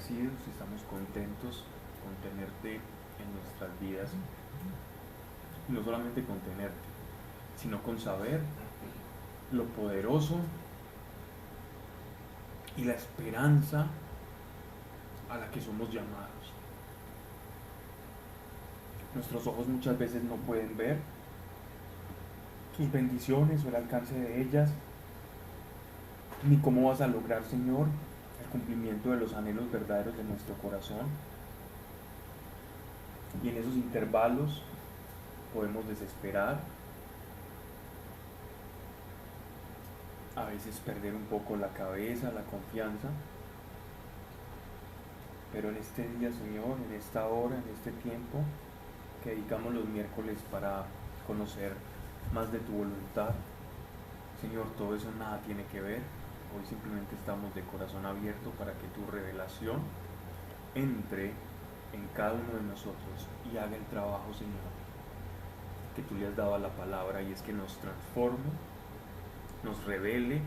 agradecidos, estamos contentos con tenerte en nuestras vidas. Y no solamente con tenerte, sino con saber lo poderoso y la esperanza a la que somos llamados. Nuestros ojos muchas veces no pueden ver tus bendiciones o el alcance de ellas, ni cómo vas a lograr, Señor, el cumplimiento de los anhelos verdaderos de nuestro corazón. Y en esos intervalos podemos desesperar, a veces perder un poco la cabeza, la confianza. Pero en este día, Señor, en esta hora, en este tiempo que dedicamos los miércoles para conocer más de tu voluntad, Señor, todo eso nada tiene que ver. Hoy simplemente estamos de corazón abierto para que tu revelación entre en cada uno de nosotros y haga el trabajo, Señor, que tú le has dado a la palabra, y es que nos transforme, nos revele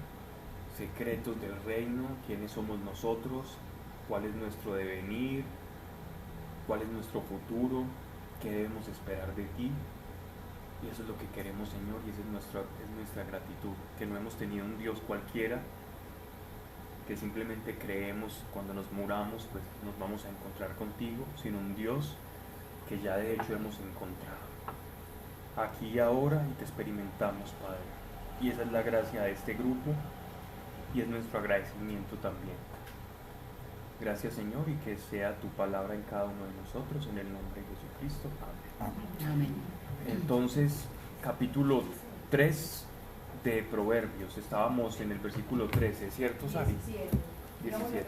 secretos del reino, quiénes somos nosotros, cuál es nuestro devenir, cuál es nuestro futuro, qué debemos esperar de ti. Y eso es lo que queremos, Señor, y esa es nuestra gratitud, que no hemos tenido un Dios cualquiera, que simplemente creemos cuando nos muramos pues nos vamos a encontrar contigo, sino un Dios que ya de hecho hemos encontrado aquí y ahora, y te experimentamos, Padre. Y esa es la gracia de este grupo y es nuestro agradecimiento también. Gracias, Señor, y que sea tu palabra en cada uno de nosotros, en el nombre de Jesucristo. Amén. Amén. Entonces, capítulo 3 de Proverbios, estábamos en el versículo 13, ¿cierto, Sari? 17.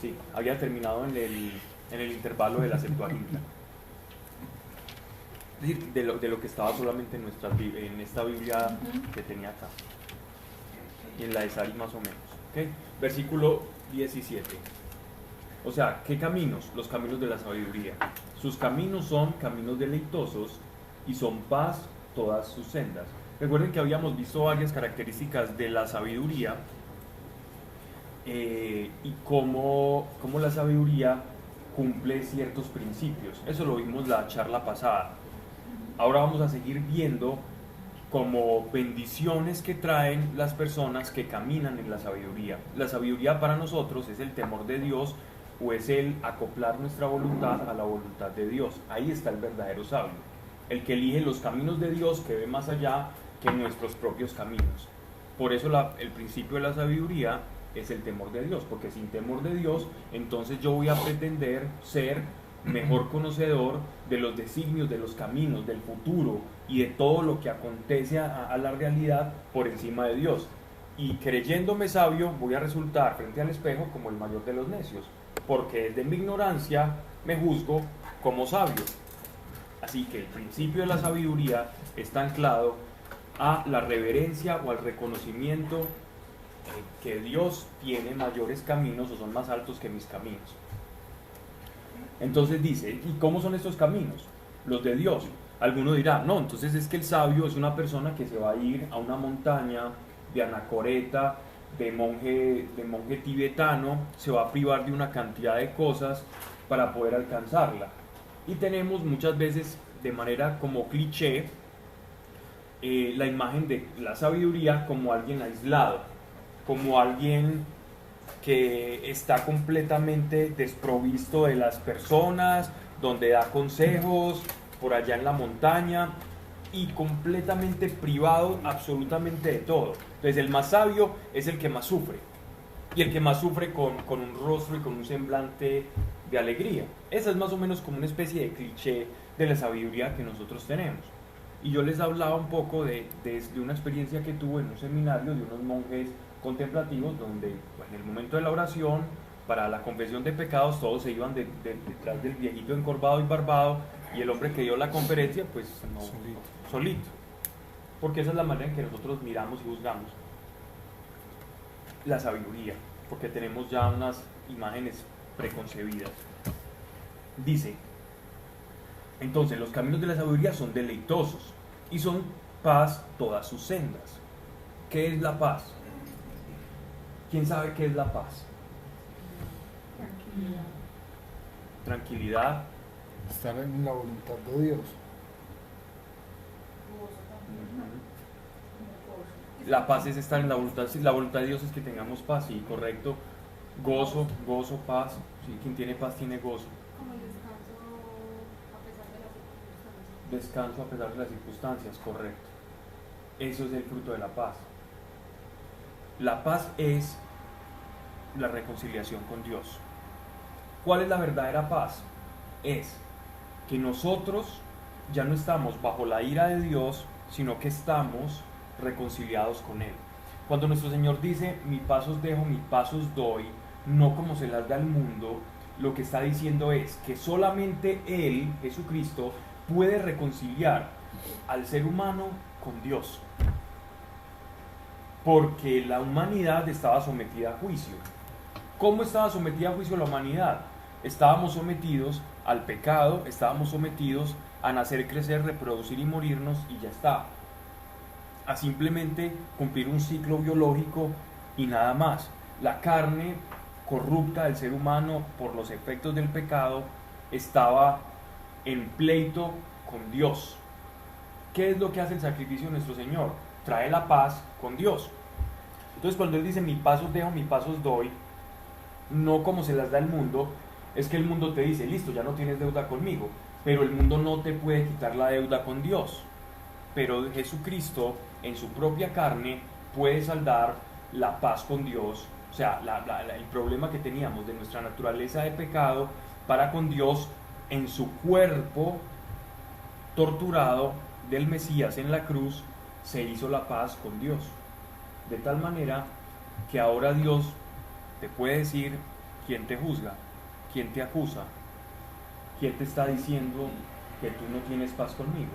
Sí, había terminado en el intervalo de la Septuaginta. Es decir, de lo que estaba solamente en esta Biblia que tenía acá. Y en la de Sari más o menos. ¿Okay? Versículo 17. O sea, ¿qué caminos? Los caminos de la sabiduría. Sus caminos son caminos deleitosos y son paz todas sus sendas. Recuerden que habíamos visto varias características de la sabiduría y cómo la sabiduría cumple ciertos principios. Eso lo vimos la charla pasada. Ahora vamos a seguir viendo como bendiciones que traen las personas que caminan en la sabiduría. La sabiduría para nosotros es el temor de Dios, o es el acoplar nuestra voluntad a la voluntad de Dios. Ahí está el verdadero sabio, el que elige los caminos de Dios, que ve más allá que nuestros propios caminos. Por eso el principio de la sabiduría es el temor de Dios, porque sin temor de Dios, entonces yo voy a pretender ser mejor conocedor de los designios, de los caminos, del futuro y de todo lo que acontece a la realidad por encima de Dios. Y creyéndome sabio, voy a resultar frente al espejo como el mayor de los necios, porque desde mi ignorancia me juzgo como sabio. Así que el principio de la sabiduría está anclado a la reverencia o al reconocimiento que Dios tiene mayores caminos o son más altos que mis caminos. Entonces dice, ¿y cómo son estos caminos? Los de Dios. Alguno dirá, no, entonces es que el sabio es una persona que se va a ir a una montaña de anacoreta, de monje tibetano, se va a privar de una cantidad de cosas para poder alcanzarla. Y tenemos muchas veces de manera como cliché la imagen de la sabiduría como alguien aislado, como alguien que está completamente desprovisto de las personas, donde da consejos por allá en la montaña y completamente privado absolutamente de todo. Entonces el más sabio es el que más sufre, y el que más sufre con un rostro y con un semblante de alegría. Esa es más o menos como una especie de cliché de la sabiduría que nosotros tenemos. Y yo les hablaba un poco de una experiencia que tuve en un seminario de unos monjes contemplativos, donde pues, en el momento de la oración para la confesión de pecados todos se iban detrás del viejito encorvado y barbado, y el hombre que dio la conferencia pues no, solito, porque esa es la manera en que nosotros miramos y juzgamos la sabiduría, porque tenemos ya unas imágenes preconcebidas. Dice, entonces los caminos de la sabiduría son deleitosos y son paz todas sus sendas. ¿Qué es la paz? ¿Quién sabe qué es la paz? tranquilidad. Estar en la voluntad de Dios. La paz es estar en la voluntad. Si la voluntad de Dios es que tengamos paz, sí, correcto. Gozo, paz. Sí, quien tiene paz tiene gozo. Como el descanso a pesar de las circunstancias. Descanso a pesar de las circunstancias, correcto. Eso es el fruto de la paz. La paz es la reconciliación con Dios. ¿Cuál es la verdadera paz? Es que nosotros ya no estamos bajo la ira de Dios, sino que estamos reconciliados con Él. Cuando nuestro Señor dice, mi paz os dejo, mi paz os doy, no como se las da el mundo, lo que está diciendo es que solamente Él, Jesucristo, puede reconciliar al ser humano con Dios. Porque la humanidad estaba sometida a juicio. ¿Cómo estaba sometida a juicio la humanidad? Estábamos sometidos al pecado, estábamos sometidos a nacer, crecer, reproducir y morirnos, y ya está. A simplemente cumplir un ciclo biológico y nada más. La carne corrupta del ser humano por los efectos del pecado estaba en pleito con Dios. ¿Qué es lo que hace el sacrificio de nuestro Señor? Trae la paz con Dios. Entonces cuando Él dice mi paz os dejo, mi paz os doy, no como se las da el mundo, es que el mundo te dice, listo, ya no tienes deuda conmigo, pero el mundo no te puede quitar la deuda con Dios. Pero Jesucristo en su propia carne puede saldar la paz con Dios, o sea, el problema que teníamos de nuestra naturaleza de pecado para con Dios en su cuerpo torturado del Mesías en la cruz, se hizo la paz con Dios. De tal manera que ahora Dios te puede decir quién te juzga, quién te acusa, quién te está diciendo que tú no tienes paz conmigo.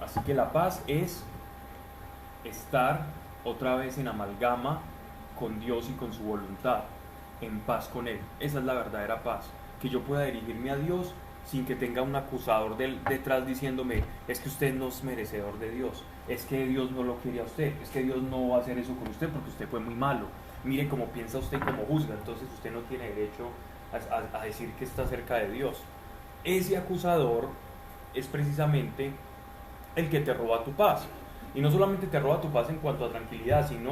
Así que la paz es estar otra vez en amalgama con Dios y con su voluntad, en paz con Él. Esa es la verdadera paz, que yo pueda dirigirme a Dios sin que tenga un acusador detrás diciéndome, es que usted no es merecedor de Dios, es que Dios no lo quiere a usted, es que Dios no va a hacer eso con usted porque usted fue muy malo, mire cómo piensa usted y cómo juzga, entonces usted no tiene derecho a decir que está cerca de Dios. Ese acusador es precisamente el que te roba tu paz, y no solamente te roba tu paz en cuanto a tranquilidad, sino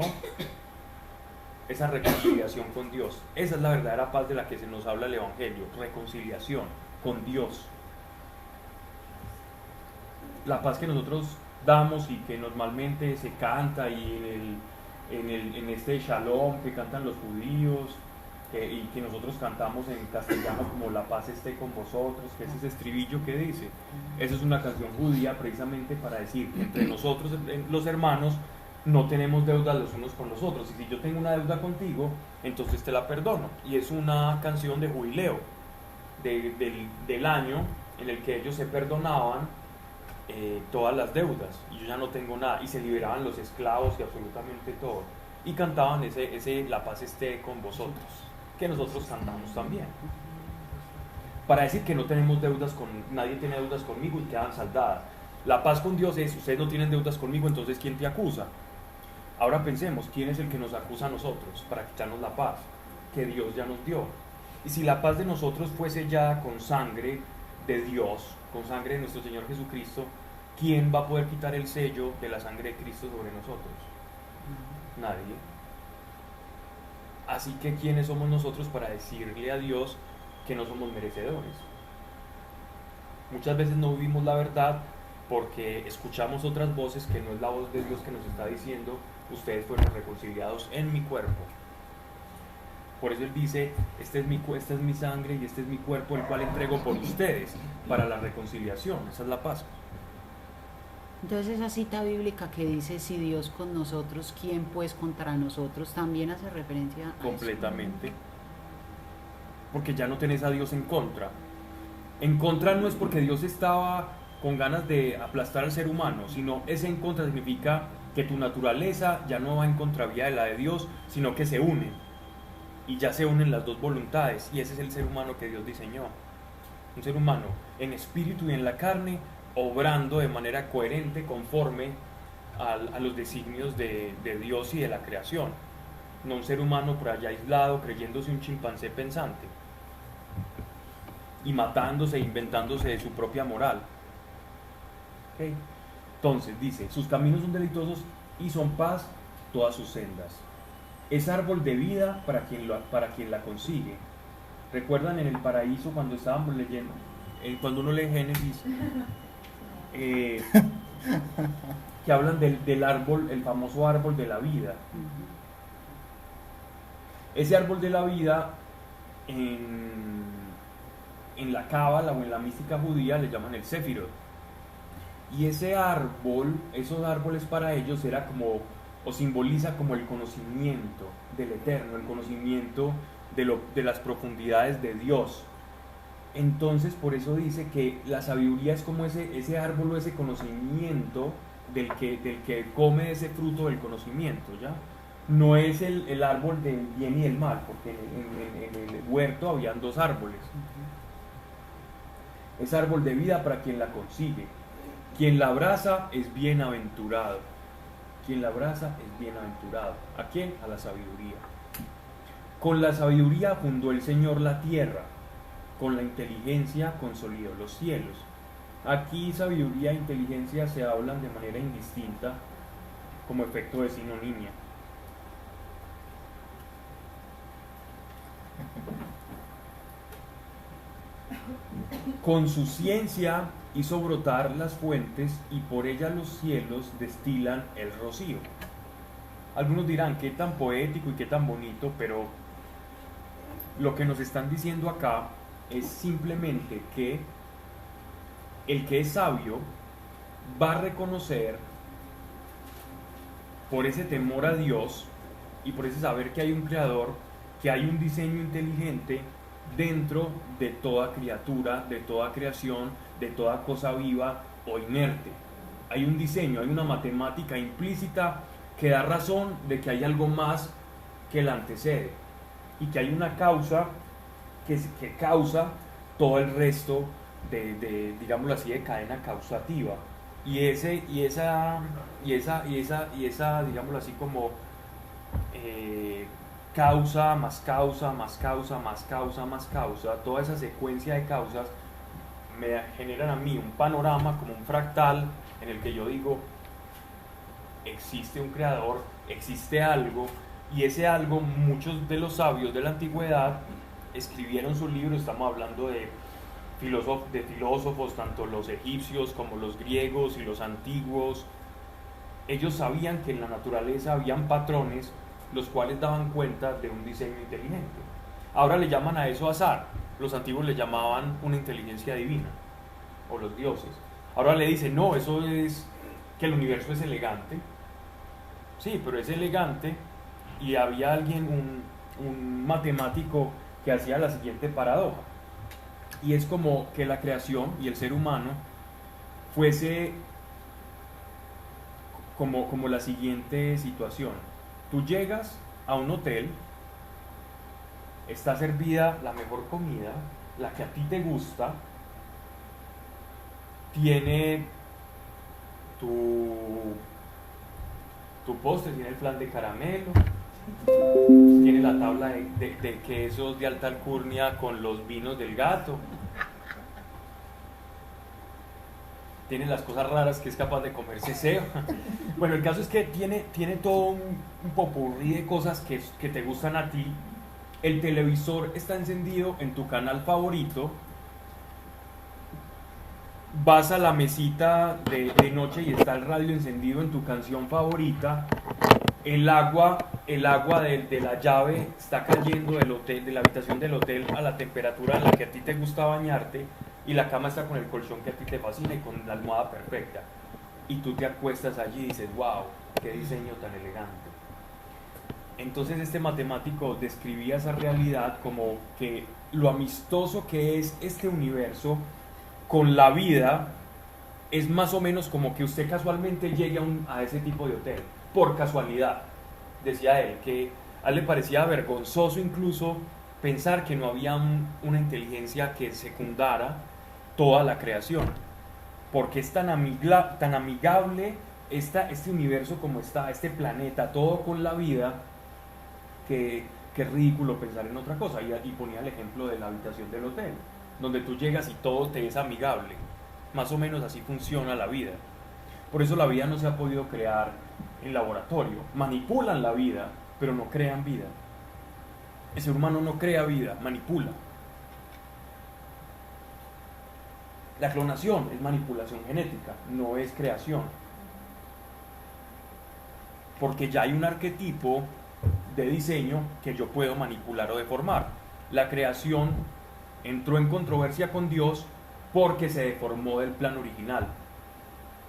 esa reconciliación con Dios. Esa es la verdadera paz de la que se nos habla el Evangelio, reconciliación con Dios. La paz que nosotros damos y que normalmente se canta y en este shalom que cantan los judíos y que nosotros cantamos en castellano como la paz esté con vosotros, que es ese estribillo que dice, esa es una canción judía precisamente para decir que entre nosotros los hermanos no tenemos deudas los unos con los otros, y si yo tengo una deuda contigo, entonces te la perdono. Y es una canción de jubileo del año en el que ellos se perdonaban todas las deudas, y yo ya no tengo nada, y se liberaban los esclavos y absolutamente todo, y cantaban ese la paz esté con vosotros, que nosotros cantamos también, para decir que no tenemos deudas con nadie, tiene deudas conmigo y quedan saldadas. La paz con Dios es, ustedes no tienen deudas conmigo, entonces ¿quién te acusa? Ahora pensemos, ¿quién es el que nos acusa a nosotros para quitarnos la paz que Dios ya nos dio? Y si la paz de nosotros fue sellada con sangre de Dios, con sangre de nuestro Señor Jesucristo, ¿quién va a poder quitar el sello de la sangre de Cristo sobre nosotros? Nadie. Así que ¿quiénes somos nosotros para decirle a Dios que no somos merecedores? Muchas veces no vivimos la verdad porque escuchamos otras voces que no es la voz de Dios que nos está diciendo, ustedes fueron reconciliados en mi cuerpo. Por eso Él dice, esta es mi sangre y este es mi cuerpo, el cual entrego por ustedes para la reconciliación. Esa es la Pascua. Entonces esa cita bíblica que dice, si Dios con nosotros, ¿quién pues contra nosotros? También hace referencia a completamente. Eso. Porque ya no tenés a Dios en contra. En contra no es porque Dios estaba con ganas de aplastar al ser humano, sino ese en contra significa que tu naturaleza ya no va en contravía de la de Dios, sino que se unen. Y ya se unen las dos voluntades, y ese es el ser humano que Dios diseñó. Un ser humano en espíritu y en la carne, obrando de manera coherente conforme a los designios de Dios y de la creación. No un ser humano por allá aislado, creyéndose un chimpancé pensante. y matándose e inventándose de su propia moral. ¿Ok? Entonces dice, sus caminos son deleitosos y son paz todas sus sendas. Es árbol de vida para quien la consigue. ¿Recuerdan en el paraíso cuando estábamos leyendo, cuando uno lee Génesis, que hablan del árbol, el famoso árbol de la vida? Ese árbol de la vida en la cábala o en la mística judía le llaman el Sefirot. Y ese árbol, esos árboles para ellos era como, o simboliza como el conocimiento del Eterno, el conocimiento de las profundidades de Dios. Entonces por eso dice que la sabiduría es como ese árbol o ese conocimiento del que come ese fruto del conocimiento, ¿ya? No es el árbol del bien y del mal, porque en el huerto habían dos árboles. Es árbol de vida para quien la consigue. Quien la abraza es bienaventurado. Quien la abraza es bienaventurado. ¿A quién? A la sabiduría. Con la sabiduría fundó el Señor la tierra. Con la inteligencia consolidó los cielos. Aquí sabiduría e inteligencia se hablan de manera indistinta como efecto de sinonimia. Con su ciencia hizo brotar las fuentes y por ella los cielos destilan el rocío. Algunos dirán qué tan poético y qué tan bonito, pero lo que nos están diciendo acá es simplemente que el que es sabio va a reconocer, por ese temor a Dios y por ese saber que hay un creador, que hay un diseño inteligente dentro de toda criatura, de toda creación, de toda cosa viva o inerte. Hay un diseño, hay una matemática implícita que da razón de que hay algo más que la antecede y que hay una causa que causa todo el resto de digámoslo así, de cadena causativa. Y esa, digámoslo así, como causa más causa más causa más causa más causa, toda esa secuencia de causas me generan a mí un panorama como un fractal en el que yo digo, existe un creador, existe algo, y ese algo, muchos de los sabios de la antigüedad escribieron sus libros. Estamos hablando de filósofos, tanto los egipcios como los griegos y los antiguos. Ellos sabían que en la naturaleza habían patrones los cuales daban cuenta de un diseño inteligente. Ahora le llaman a eso azar. Los antiguos le llamaban una inteligencia divina, o los dioses. Ahora le dicen, no, eso es que el universo es elegante. Sí, pero es elegante, y había un matemático que hacía la siguiente paradoja. Y es como que la creación y el ser humano fuese como la siguiente situación. Tú llegas a un hotel, está servida la mejor comida, la que a ti te gusta, tiene tu postre, tiene el flan de caramelo, tiene la tabla de quesos de alta alcurnia con los vinos del gato, tiene las cosas raras que es capaz de comerse SEO. Bueno, el caso es que tiene todo un popurrí de cosas que te gustan a ti. El televisor está encendido en tu canal favorito. Vas a la mesita de noche y está el radio encendido en tu canción favorita. El agua de la llave está cayendo del hotel, de la habitación del hotel, a la temperatura en la que a ti te gusta bañarte, y la cama está con el colchón que a ti te fascina y con la almohada perfecta. Y tú te acuestas allí y dices, wow, qué diseño tan elegante. Entonces este matemático describía esa realidad como que lo amistoso que es este universo con la vida es más o menos como que usted casualmente llegue a ese tipo de hotel, por casualidad. Decía él que a él le parecía vergonzoso incluso pensar que no había una inteligencia que secundara toda la creación, porque es tan amigable este universo como está, este planeta, todo con la vida, que es ridículo pensar en otra cosa. Y ponía el ejemplo de la habitación del hotel. donde tú llegas y todo te es amigable. Más o menos así funciona la vida. Por eso la vida no se ha podido crear en laboratorio. Manipulan la vida, pero no crean vida. El ser humano no crea vida, manipula. La clonación es manipulación genética, no es creación. Porque ya hay un arquetipo de diseño que yo puedo manipular o deformar. La creación entró en controversia con Dios porque se deformó del plan original.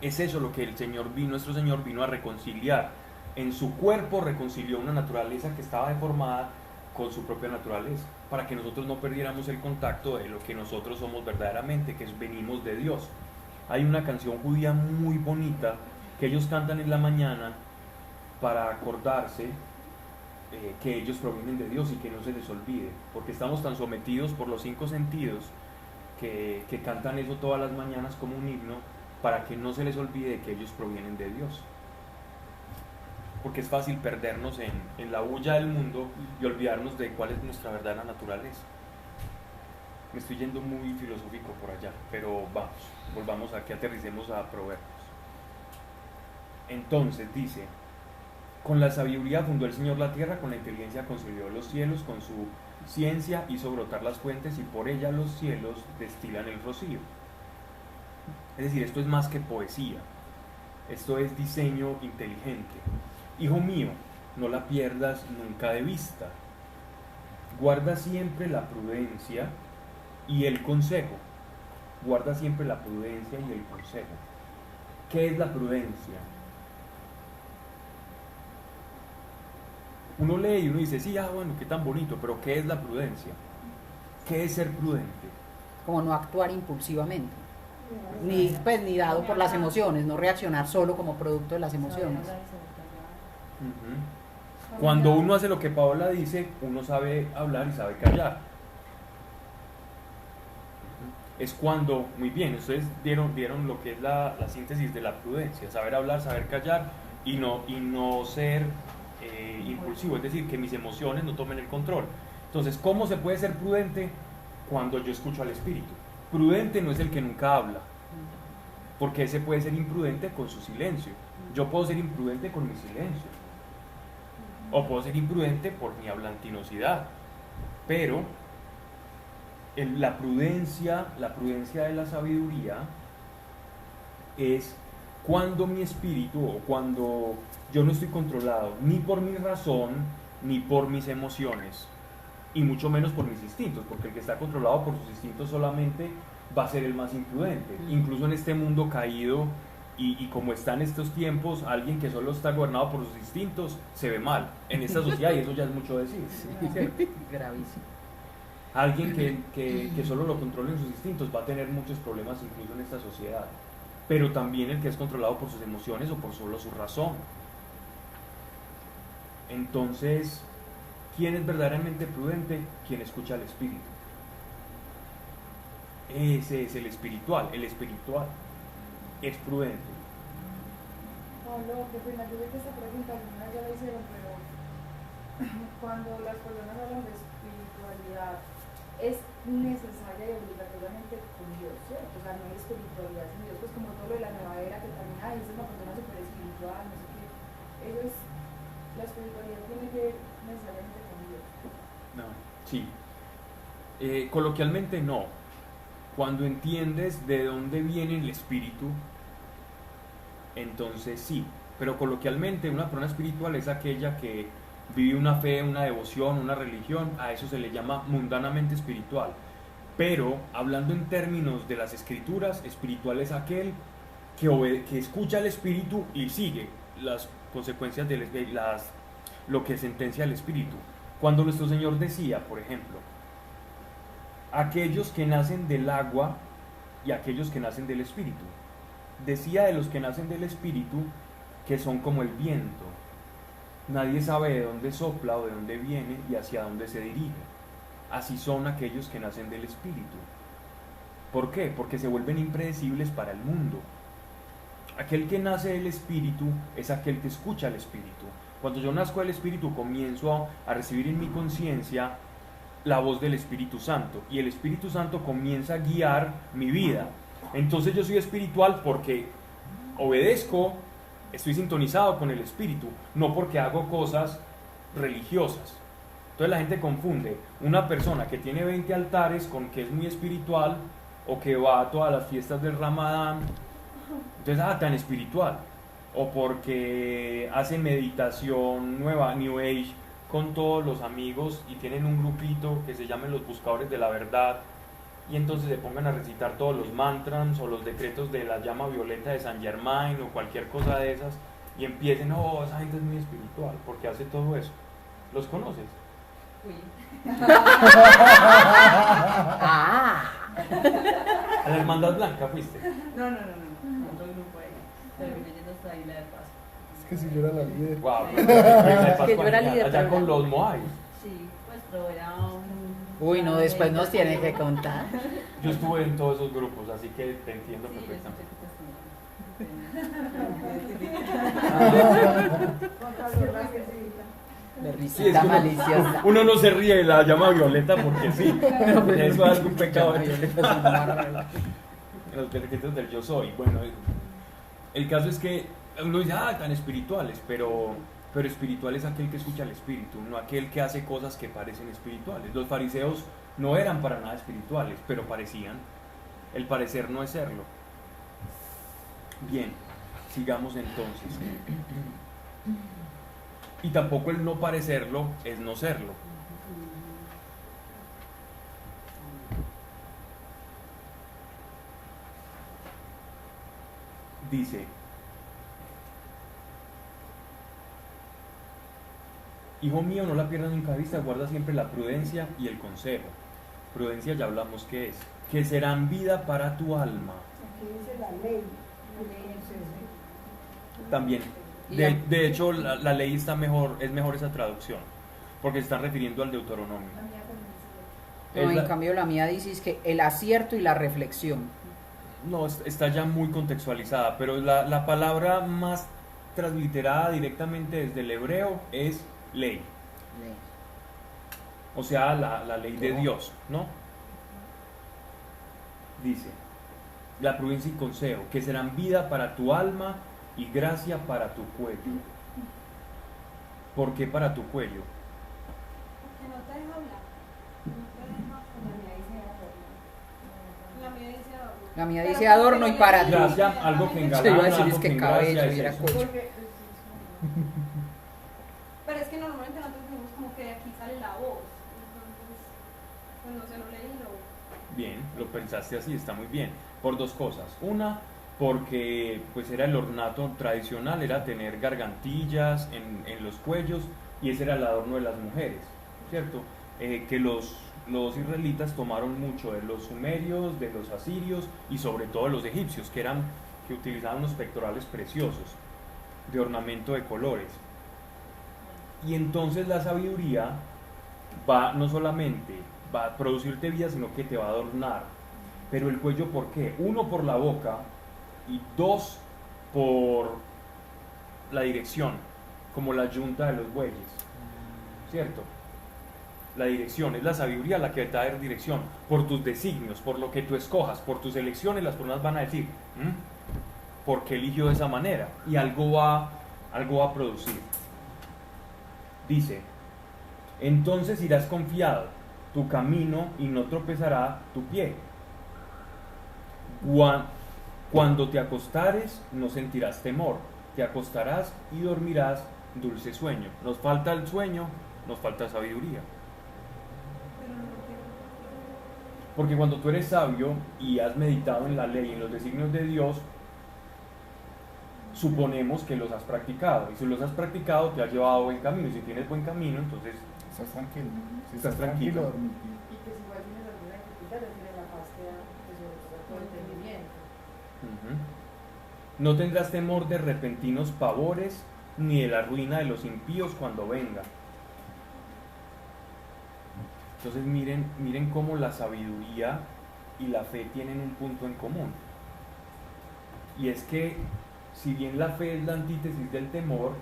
Es eso lo que nuestro Señor vino a reconciliar. En su cuerpo reconcilió una naturaleza que estaba deformada con su propia naturaleza, para que nosotros no perdiéramos el contacto de lo que nosotros somos verdaderamente, que venimos de Dios. Hay una canción judía muy bonita que ellos cantan en la mañana para acordarse que ellos provienen de Dios y que no se les olvide, porque estamos tan sometidos por los 5 sentidos que cantan eso todas las mañanas como un himno, para que no se les olvide que ellos provienen de Dios. Porque es fácil perdernos en la bulla del mundo y olvidarnos de cuál es nuestra verdadera naturaleza. Me estoy yendo muy filosófico por allá, pero vamos, volvamos a que aterricemos a Proverbios. Entonces dice: con la sabiduría fundó el Señor la tierra, con la inteligencia construyó los cielos, con su ciencia hizo brotar las fuentes y por ella los cielos destilan el rocío. Es decir, esto es más que poesía, esto es diseño inteligente. Hijo mío, no la pierdas nunca de vista. Guarda siempre la prudencia y el consejo. Guarda siempre la prudencia y el consejo. ¿Qué es la prudencia? Uno lee y uno dice, sí, bueno, qué tan bonito, pero ¿qué es la prudencia? ¿Qué es ser prudente? Como no actuar impulsivamente, ni dado por las emociones, no reaccionar solo como producto de las emociones. Cuando uno hace lo que Paola dice, uno sabe hablar y sabe callar. Es cuando, muy bien, ustedes vieron lo que es la síntesis de la prudencia: saber hablar, saber callar y no ser impulsivo, es decir, que mis emociones no tomen el control. Entonces, ¿cómo se puede ser prudente? Cuando yo escucho al Espíritu. Prudente no es el que nunca habla, porque ese puede ser imprudente con su silencio. Yo puedo ser imprudente con mi silencio, o puedo ser imprudente por mi hablantinosidad, pero la prudencia de la sabiduría es cuando mi espíritu, o cuando yo no estoy controlado ni por mi razón ni por mis emociones, y mucho menos por mis instintos, porque el que está controlado por sus instintos solamente va a ser el más imprudente. Incluso en este mundo caído y como está en estos tiempos, alguien que solo está gobernado por sus instintos se ve mal en esta sociedad, y eso ya es mucho decir. Gravísimo. Alguien que solo lo controla en sus instintos va a tener muchos problemas incluso en esta sociedad. Pero también el que es controlado por sus emociones o por solo su razón. Entonces, ¿quién es verdaderamente prudente? Quien escucha al Espíritu. Ese es el espiritual. El espiritual es prudente. Pablo, qué pena, yo sé que esta pregunta alguna ya la hicieron, pero cuando las personas hablan de espiritualidad, es necesaria y obligatoriamente con Dios, ¿cierto? O sea, no hay espiritualidad sin Dios, pues como todo lo de la nueva era que también hay, es una persona súper espiritual, no sé qué. Eso es, la espiritualidad tiene que ver necesariamente con Dios. No, sí. Coloquialmente no. Cuando entiendes de dónde viene el espíritu, entonces sí. Pero coloquialmente una persona espiritual es aquella que vive una fe, una devoción, una religión. A eso se le llama mundanamente espiritual. Pero hablando en términos de las escrituras, espiritual es aquel que escucha al espíritu y sigue las consecuencias lo que sentencia el espíritu. Cuando nuestro Señor decía, por ejemplo, aquellos que nacen del agua y aquellos que nacen del espíritu, decía de los que nacen del espíritu que son como el viento. Nadie sabe de dónde sopla o de dónde viene y hacia dónde se dirige. Así son aquellos que nacen del espíritu. ¿Por qué? Porque se vuelven impredecibles para el mundo. Aquel que nace del espíritu es aquel que escucha al espíritu. Cuando yo nazco del espíritu, comienzo a recibir en mi conciencia la voz del Espíritu Santo, y el Espíritu Santo comienza a guiar mi vida. Entonces yo soy espiritual porque obedezco, estoy sintonizado con el Espíritu, no porque hago cosas religiosas. Entonces la gente confunde una persona que tiene 20 altares con que es muy espiritual, o que va a todas las fiestas del Ramadán, entonces tan espiritual, o porque hace meditación nueva, New Age, con todos los amigos y tienen un grupito que se llamen los buscadores de la verdad, y entonces se pongan a recitar todos los mantras o los decretos de la llama violeta de San Germain o cualquier cosa de esas, y empiecen, esa gente es muy espiritual porque hace todo eso. ¿Los conoces? Uy. ¿A la Hermandad Blanca fuiste? No, otro grupo ahí. Terminé yendo hasta ahí la de Paz. Es que si yo era la líder. Wow, Que yo era líder allá con también. los Moais. Sí, pues pero era un... Uy, no, después nos tiene que contar. Yo estuve en todos esos grupos, así que te entiendo Sí, yo perfectamente. De Sí, risita es que maliciosa. uno no se ríe de la llama violeta porque sí. Eso es un pecado. Yo le paso un barro. Los decretos del yo soy. Bueno, el caso es que uno dice, tan espirituales, pero espiritual es aquel que escucha al Espíritu, no aquel que hace cosas que parecen espirituales. Los fariseos no eran para nada espirituales, pero parecían. El parecer no es serlo. Bien, sigamos entonces. Y tampoco el no parecerlo es no serlo. Dice, hijo mío, no la pierdas nunca de vista, guarda siempre la prudencia y el consejo. Prudencia ya hablamos que es, que serán vida para tu alma. Aquí dice la ley. También, de hecho, la ley está mejor, es mejor esa traducción, porque se están refiriendo al Deuteronomio. No, Es la- en cambio la mía dice es que el acierto y la reflexión. No, está ya muy contextualizada, pero la palabra más transliterada directamente desde el hebreo es ley, o sea, la ley de Dios, ¿no? Dice, la prudencia y consejo, que serán vida para tu alma y gracia para tu cuello. ¿Por qué para tu cuello? Que no te deja hablar. No te deja con la mía dice adorno. La mía dice adorno. La mía dice adorno y para ti. Gracia, algo que Se iba a engalana, decir es algo que que engracia, cabello es y era eso. cuello. Pero es que normalmente nosotros decimos como que de aquí sale la voz. Entonces, pues no se lo leí, Bien, lo pensaste así, está muy bien. Por dos cosas. Una, porque pues era el ornato tradicional, era tener gargantillas en los cuellos, y ese era el adorno de las mujeres, ¿cierto? Que los israelitas tomaron mucho de los sumerios, de los asirios y sobre todo de los egipcios, que utilizaban unos pectorales preciosos, de ornamento de colores. Y entonces la sabiduría no solamente va a producirte vida, sino que te va a adornar. Pero el cuello, ¿por qué? Uno, por la boca, y dos, por la dirección, como la yunta de los bueyes, ¿cierto? La dirección, es la sabiduría la que te va a dar dirección, por tus designios, por lo que tú escojas, por tus elecciones. Las personas van a decir, ¿por qué eligió de esa manera? Y algo va a producir. Dice, entonces irás confiado tu camino y no tropezará tu pie. Cuando te acostares no sentirás temor, te acostarás y dormirás dulce sueño. Nos falta el sueño, nos falta sabiduría. Porque cuando tú eres sabio y has meditado en la ley, en los designios de Dios, suponemos que los has practicado, y si los has practicado te has llevado a buen camino, y si tienes buen camino, entonces Estás tranquilo. Si Estás tranquilo. dormir. Y pues igual tienes alguna dificultad, tienes la paz que da, pues, sobre todo el entendimiento. no tendrás temor de repentinos pavores, ni de la ruina de los impíos cuando venga. Entonces miren cómo la sabiduría y la fe tienen un punto en común. Y es que si bien la fe es la antítesis del temor,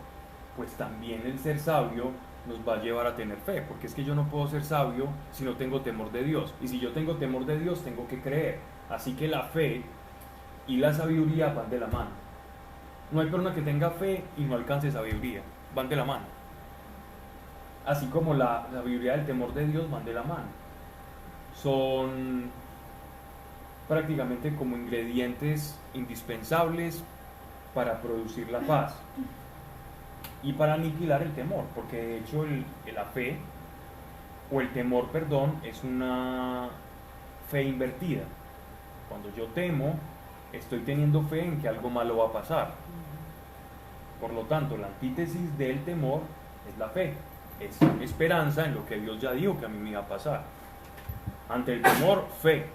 pues también el ser sabio nos va a llevar a tener fe, porque es que yo no puedo ser sabio si no tengo temor de Dios, y si yo tengo temor de Dios tengo que creer, así que la fe y la sabiduría van de la mano. No hay persona que tenga fe y no alcance sabiduría, van de la mano, así como la sabiduría del temor de Dios van de la mano, son prácticamente como ingredientes indispensables para producir la paz y para aniquilar el temor, porque de hecho la fe, o el temor, perdón, es una fe invertida. Cuando yo temo, estoy teniendo fe en que algo malo va a pasar. Por lo tanto, la antítesis del temor es la fe, es esperanza en lo que Dios ya dijo que a mí me iba a pasar. Ante el temor, fe.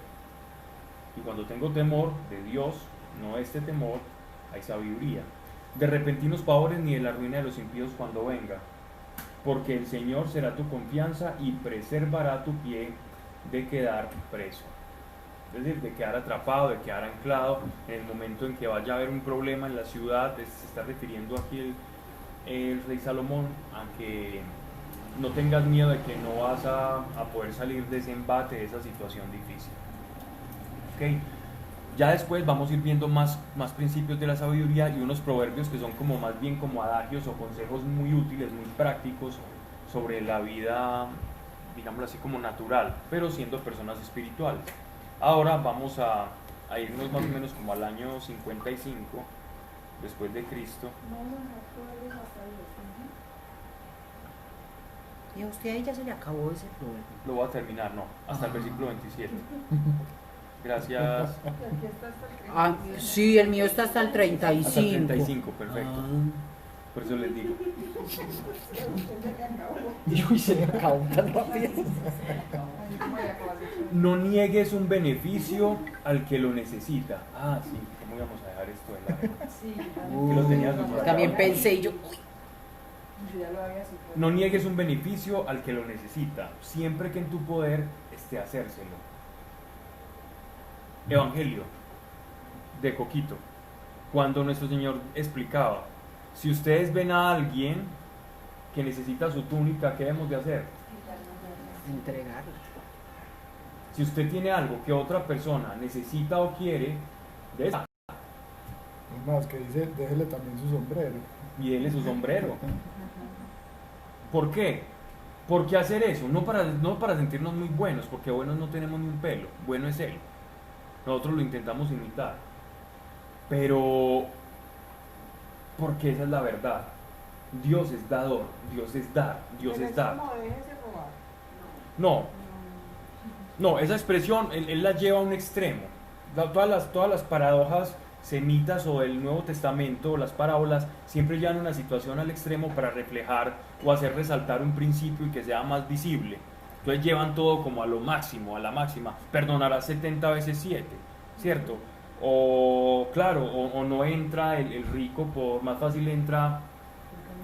Y cuando tengo temor de Dios, no este temor, hay sabiduría. De repentinos pavores ni de la ruina de los impíos cuando venga, porque el Señor será tu confianza y preservará tu pie de quedar preso. Es decir, de quedar atrapado, de quedar anclado en el momento en que vaya a haber un problema en la ciudad. Se está refiriendo aquí el rey Salomón a que no tengas miedo de que no vas a poder salir de ese embate, de esa situación difícil. ¿Okay? Ya después vamos a ir viendo más principios de la sabiduría y unos proverbios que son como más bien como adagios o consejos muy útiles, muy prácticos sobre la vida, digámoslo así, como natural, pero siendo personas espirituales. Ahora vamos a irnos más o menos como al año 55 después de Cristo. Vamos a dejar proverbios hasta el Y a usted ahí ya se le acabó ese proverbio. Lo voy a terminar, no, hasta el versículo 27. Gracias. aquí está hasta el Ah, 31. sí, el mío está hasta el Hasta el 35. 35, perfecto. Por eso les digo. Dijo, y se le acabó tan rápido. Así como le acabas de decir. No niegues un beneficio al que lo necesita. Ah, sí, ¿cómo íbamos a dejar esto de lado? Sí, Que lo tenías súper También acabado. pensé y yo, uy, yo ya lo había superado. No niegues un beneficio al que lo necesita, siempre que en tu poder esté hacérselo. Evangelio de Coquito, cuando nuestro Señor explicaba, si ustedes ven a alguien que necesita su túnica, ¿qué debemos de hacer? entregarla. Si usted tiene algo que otra persona necesita o quiere, de esa, Es más, que dice, déjele también su sombrero. y déle su sombrero. ¿Por qué? ¿Por qué hacer eso? No para sentirnos muy buenos, porque buenos no tenemos ni un pelo, bueno es Él. Nosotros lo intentamos imitar. Pero, porque esa es la verdad. Dios es dador, Dios es dar, Dios es dar. como déjese robar. No, esa expresión él la lleva a un extremo. Todas las paradojas semitas o del Nuevo Testamento, las parábolas, siempre llevan una situación al extremo para reflejar o hacer resaltar un principio y que sea más visible. Entonces llevan todo como a lo máximo, a la máxima. Perdonarás 70 veces 7, ¿cierto? O claro, o no entra el rico, más fácil entra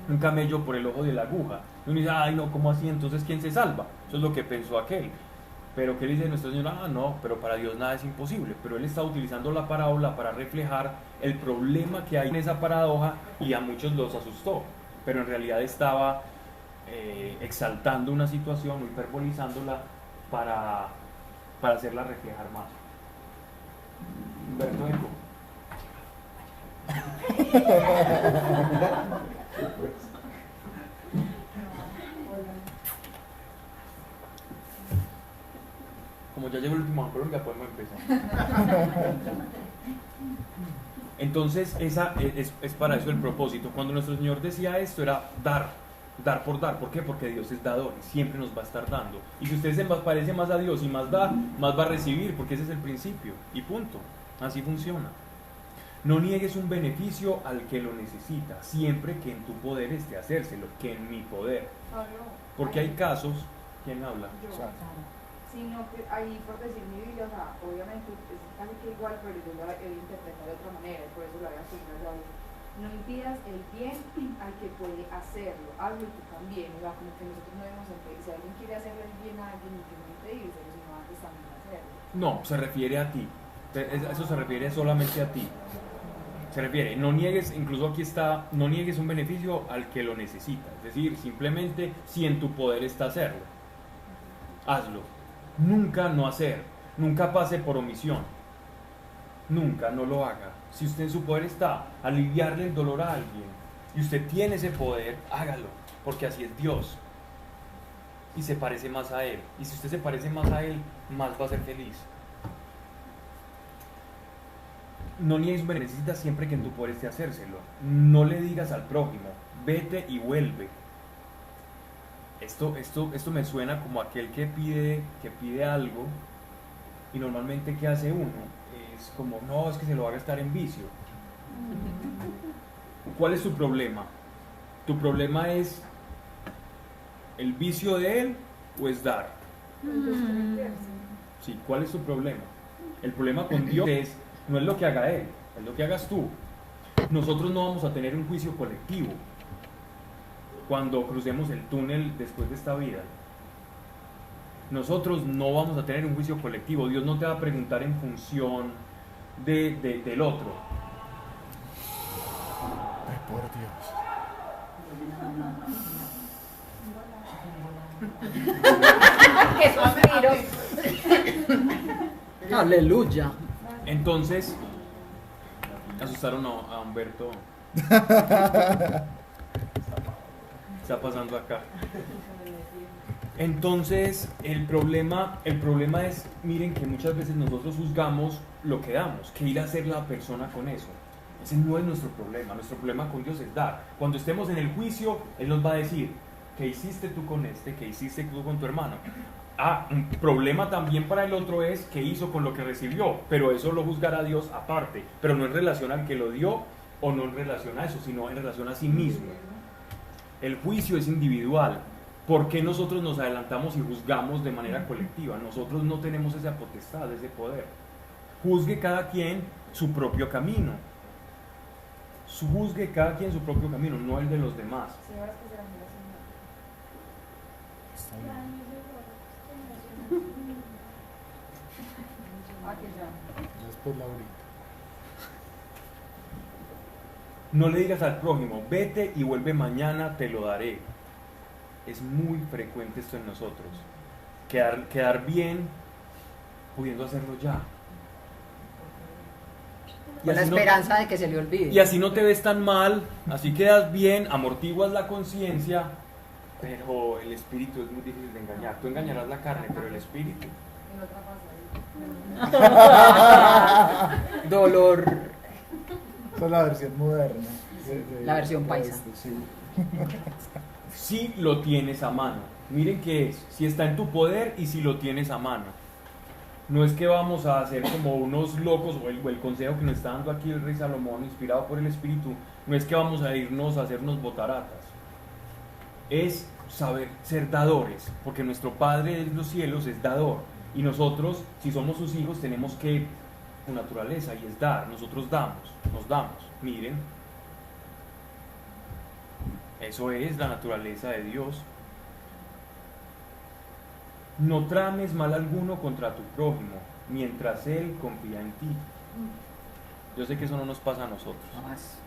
un camello por el ojo de la aguja. Y uno dice, ay no, ¿cómo así? Entonces ¿quién se salva? Eso es lo que pensó aquel. Pero ¿qué le dice nuestro Señor? Ah, no, pero para Dios nada es imposible. Pero Él está utilizando la parábola para reflejar el problema que hay en esa paradoja y a muchos los asustó. Pero en realidad estaba exaltando una situación o hiperbolizándola para hacerla reflejar más. Humberto Eco. Como ya llegó el último ancor, ya podemos empezar. Entonces, esa es para eso el propósito. Cuando nuestro Señor decía esto, era dar por dar. ¿Por qué? Porque Dios es dador y siempre nos va a estar dando. Y si usted se parece más a Dios y más da, más va a recibir, porque ese es el principio. Y punto. Así funciona. No niegues un beneficio al que lo necesita, siempre que en tu poder esté hacérselo, que en mi poder. Porque hay casos, ¿quién habla? Yo. O sea, Sino que ahí, por decir mi Biblia, o sea, obviamente es casi que igual, pero yo lo he interpretado de otra manera, y por eso lo había asumido. No impidas el bien al que puede hacerlo, hazlo tú también. O sea, como que nosotros no debemos impedir. Si alguien quiere hacerle el bien a alguien, no tiene que impedírselo, sino antes también hacerlo. No, se refiere a ti. Eso se refiere solamente a ti. Se refiere, no niegues, incluso aquí está, no niegues un beneficio al que lo necesita. Es decir, simplemente si en tu poder está hacerlo, hazlo. Nunca no hacer, nunca pase por omisión. Nunca, no lo haga. Si usted en su poder está, aliviarle el dolor a alguien, y usted tiene ese poder, hágalo, porque así es Dios. Y se parece más a Él. Y si usted se parece más a Él, más va a ser feliz. No niegues, necesitas siempre que en tu poder esté hacérselo. No le digas al prójimo, vete y vuelve. Esto me suena como aquel que pide algo, y normalmente ¿qué hace uno? Es como, no, es que se lo va a gastar en vicio. ¿Cuál es tu problema? ¿Tu problema es el vicio de él o es dar? Sí, ¿cuál es tu problema? El problema con Dios no es lo que haga él, es lo que hagas tú. Nosotros no vamos a tener un juicio colectivo cuando crucemos el túnel después de esta vida. Nosotros no vamos a tener un juicio colectivo. Dios no te va a preguntar en función del otro. Ay, por Dios. ¡Qué suspiro! ¡Aleluya! Entonces, asustaron a Humberto. Está pasando acá. Entonces, el problema es, miren, que muchas veces nosotros juzgamos lo que damos. ¿Qué irá a hacer la persona con eso? Ese no es nuestro problema. Nuestro problema con Dios es dar. Cuando estemos en el juicio, Él nos va a decir, ¿qué hiciste tú con este? ¿Qué hiciste tú con tu hermano? Un problema también para el otro es qué hizo con lo que recibió, pero eso lo juzgará Dios aparte, pero no en relación al que lo dio o no en relación a eso, sino en relación a sí mismo. El juicio es individual. ¿Por qué nosotros nos adelantamos y juzgamos de manera colectiva? Nosotros no tenemos esa potestad, ese poder. Juzgue cada quien su propio camino. Juzgue cada quien su propio camino, no el de los demás. Señoras que serán las Está bien. que ya. Después Laurita. No le digas al prójimo, vete y vuelve mañana, te lo daré. Es muy frecuente esto en nosotros. Quedar bien pudiendo hacerlo ya. Y Con la así no- esperanza de que se le olvide. Y así no te ves tan mal, así quedas bien, amortiguas la conciencia, pero el espíritu es muy difícil de engañar. Tú engañarás la carne, pero el espíritu. Y no otra cosa ahí. Dolor. Esa es la versión moderna. La versión paisa. esto, sí. Si lo tienes a mano. Miren qué es, si está en tu poder y si lo tienes a mano. No es que vamos a hacer como unos locos, o el consejo que nos está dando aquí el rey Salomón, inspirado por el Espíritu, no es que vamos a irnos a hacer unos botaratas. Es saber ser dadores, porque nuestro Padre de los cielos es dador. Y nosotros, si somos sus hijos, tenemos que, su naturaleza, y es dar. Nosotros damos, nos damos. Miren, eso es la naturaleza de Dios. No trames mal alguno contra tu prójimo, mientras él confía en ti. Yo sé que eso no nos pasa a nosotros. Jamás.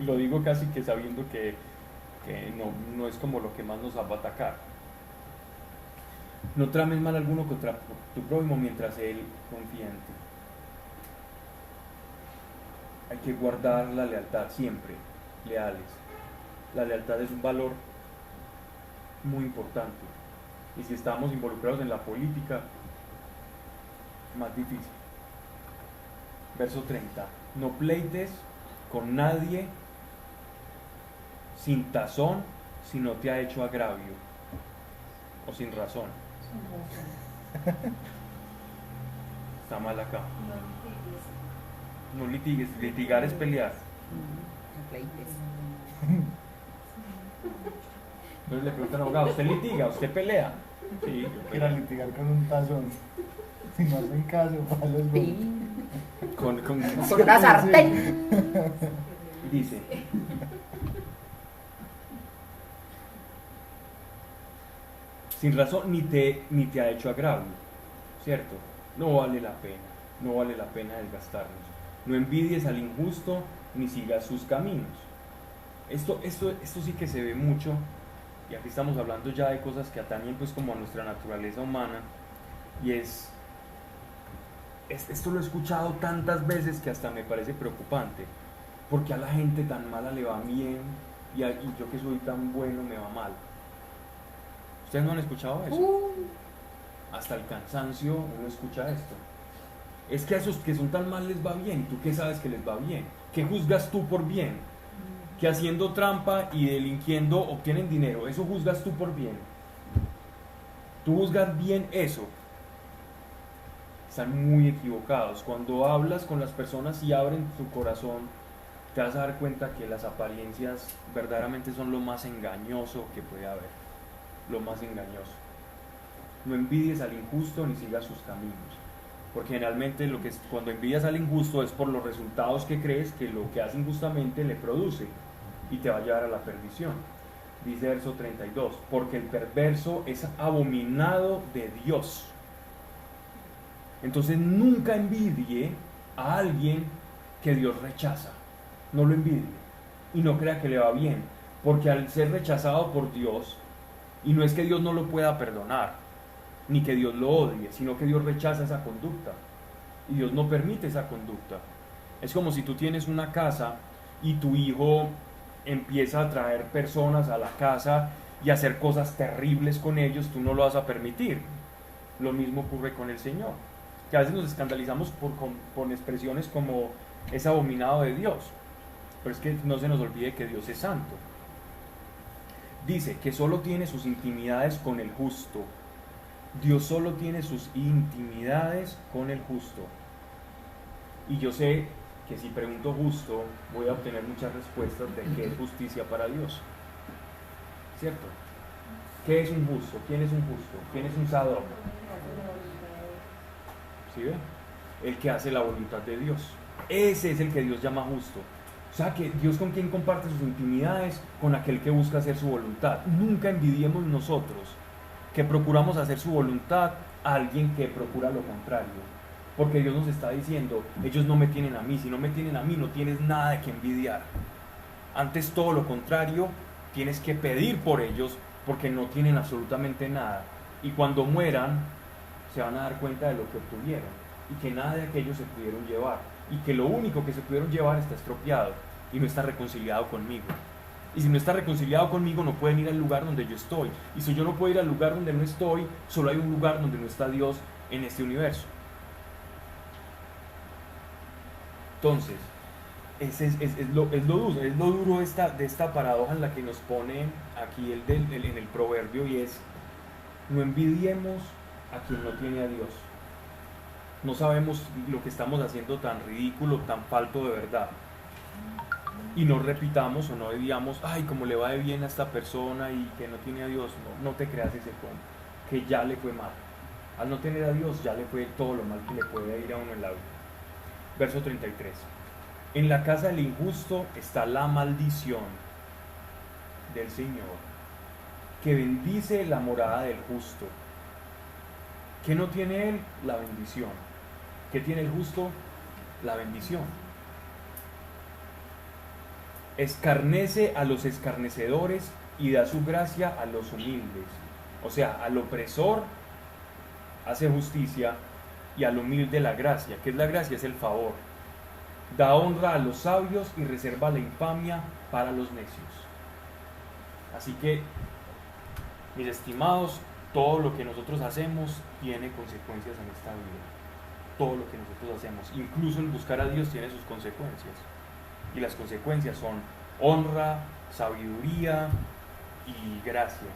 Lo digo casi que sabiendo que no es como lo que más nos va a atacar. No trames mal alguno contra tu prójimo mientras él confía en ti. Hay que guardar la lealtad siempre, leales. La lealtad es un valor muy importante. Y si estamos involucrados en la política, más difícil. Verso 30. No pleites con nadie sin tazón si no te ha hecho agravio o sin razón. Está mal acá. No litigues. Litigar es pelear. No pleites. Entonces le preguntan al abogado, ¿usted litiga? ¿Usted pelea? Sí, yo Era peleo. litigar con un tazón. Si no hacen caso, para los golpes. Pin. Con Con una sartén. dice, sin razón ni te ha hecho agravio, ¿cierto? No vale la pena desgastarnos. No envidies al injusto ni sigas sus caminos. Esto sí que se ve mucho, y aquí estamos hablando ya de cosas que atañen pues como a nuestra naturaleza humana, y esto lo he escuchado tantas veces que hasta me parece preocupante, porque a la gente tan mala le va bien y yo que soy tan bueno me va mal. ¿Ustedes no han escuchado eso? Hasta el cansancio uno escucha esto. Es que a esos que son tan mal les va bien. ¿Tú qué sabes que les va bien? ¿Qué juzgas tú por bien? Que haciendo trampa y delinquiendo obtienen dinero. ¿Eso juzgas tú por bien? ¿Tú juzgas bien eso? Están muy equivocados. Cuando hablas con las personas y abren tu corazón, te vas a dar cuenta que las apariencias verdaderamente son lo más engañoso que puede haber. Lo más engañoso. No envidies al injusto ni sigas sus caminos. Porque generalmente cuando envidias al injusto es por los resultados que crees que lo que hace injustamente le produce y te va a llevar a la perdición. Dice verso 32, porque el perverso es abominado de Dios. Entonces nunca envidie a alguien que Dios rechaza. No lo envidie y no crea que le va bien, porque al ser rechazado por Dios, y no es que Dios no lo pueda perdonar, ni que Dios lo odie, sino que Dios rechaza esa conducta y Dios no permite esa conducta. Es como si tú tienes una casa y tu hijo empieza a traer personas a la casa y a hacer cosas terribles con ellos, tú no lo vas a permitir. Lo mismo ocurre con el Señor, que a veces nos escandalizamos con expresiones como es abominado de Dios, pero es que no se nos olvide que Dios es santo. Dice que solo tiene sus intimidades con el justo. Dios solo tiene sus intimidades con el justo. Y yo sé que si pregunto justo, voy a obtener muchas respuestas de qué es justicia para Dios. ¿Cierto? ¿Qué es un justo? ¿Quién es un justo? ¿Quién es un Sadok? ¿Sí ve? El que hace la voluntad de Dios. Ese es el que Dios llama justo. O sea que Dios con quien comparte sus intimidades, con aquel que busca hacer su voluntad. Nunca envidiemos nosotros que procuramos hacer su voluntad a alguien que procura lo contrario, porque Dios nos está diciendo, ellos no me tienen a mí, si no me tienen a mí no tienes nada de que envidiar, antes todo lo contrario, tienes que pedir por ellos, porque no tienen absolutamente nada, y cuando mueran se van a dar cuenta de lo que obtuvieron, y que nada de aquello se pudieron llevar, y que lo único que se pudieron llevar está estropeado, y no está reconciliado conmigo. Y si no está reconciliado conmigo, no pueden ir al lugar donde yo estoy. Y si yo no puedo ir al lugar donde no estoy, solo hay un lugar donde no está Dios en este universo. Entonces, es lo duro de esta paradoja en la que nos pone aquí en el proverbio, y es, no envidiemos a quien no tiene a Dios. No sabemos lo que estamos haciendo tan ridículo, tan falto de verdad. Y no repitamos o no digamos, ay, como le va de bien a esta persona y que no tiene a Dios. No te creas ese cuento, que ya le fue mal. Al no tener a Dios ya le fue todo lo mal que le puede ir a uno en la vida. Verso 33. En la casa del injusto está la maldición del Señor, que bendice la morada del justo. ¿Qué no tiene él? La bendición. ¿Qué tiene el justo? La bendición. Escarnece a los escarnecedores y da su gracia a los humildes. O sea, al opresor hace justicia y al humilde la gracia. ¿Qué es la gracia? Es el favor. Da honra a los sabios y reserva la infamia para los necios. Así que, mis estimados, todo lo que nosotros hacemos tiene consecuencias en esta vida. Todo lo que nosotros hacemos, incluso el buscar a Dios, tiene sus consecuencias. Y las consecuencias son honra, sabiduría y gracia.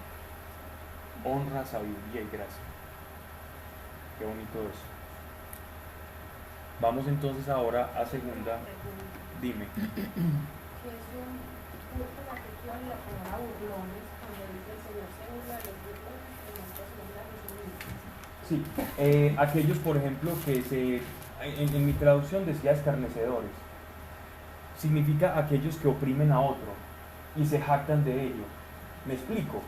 Honra, sabiduría y gracia. Qué bonito eso. Vamos entonces ahora a segunda. Dime. Que es un culto en la que usan la palabra burlones, cuando dice el Señor se burla de los burlones, que no se burla de sus mismos. Sí, aquellos por ejemplo que en mi traducción decía escarnecedores. Significa aquellos que oprimen a otro y se jactan de ello. ¿Me explico?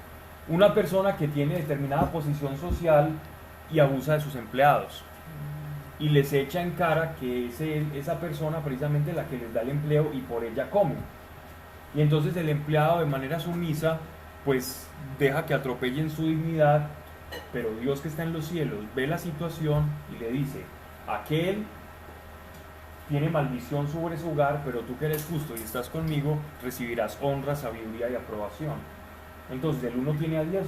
Una persona que tiene determinada posición social y abusa de sus empleados y les echa en cara que es esa persona precisamente la que les da el empleo y por ella comen. Y entonces el empleado, de manera sumisa, pues deja que atropellen su dignidad, pero Dios que está en los cielos ve la situación y le dice: aquel tiene maldición sobre su hogar, pero tú que eres justo y estás conmigo, recibirás honra, sabiduría y aprobación. Entonces el uno tiene a Dios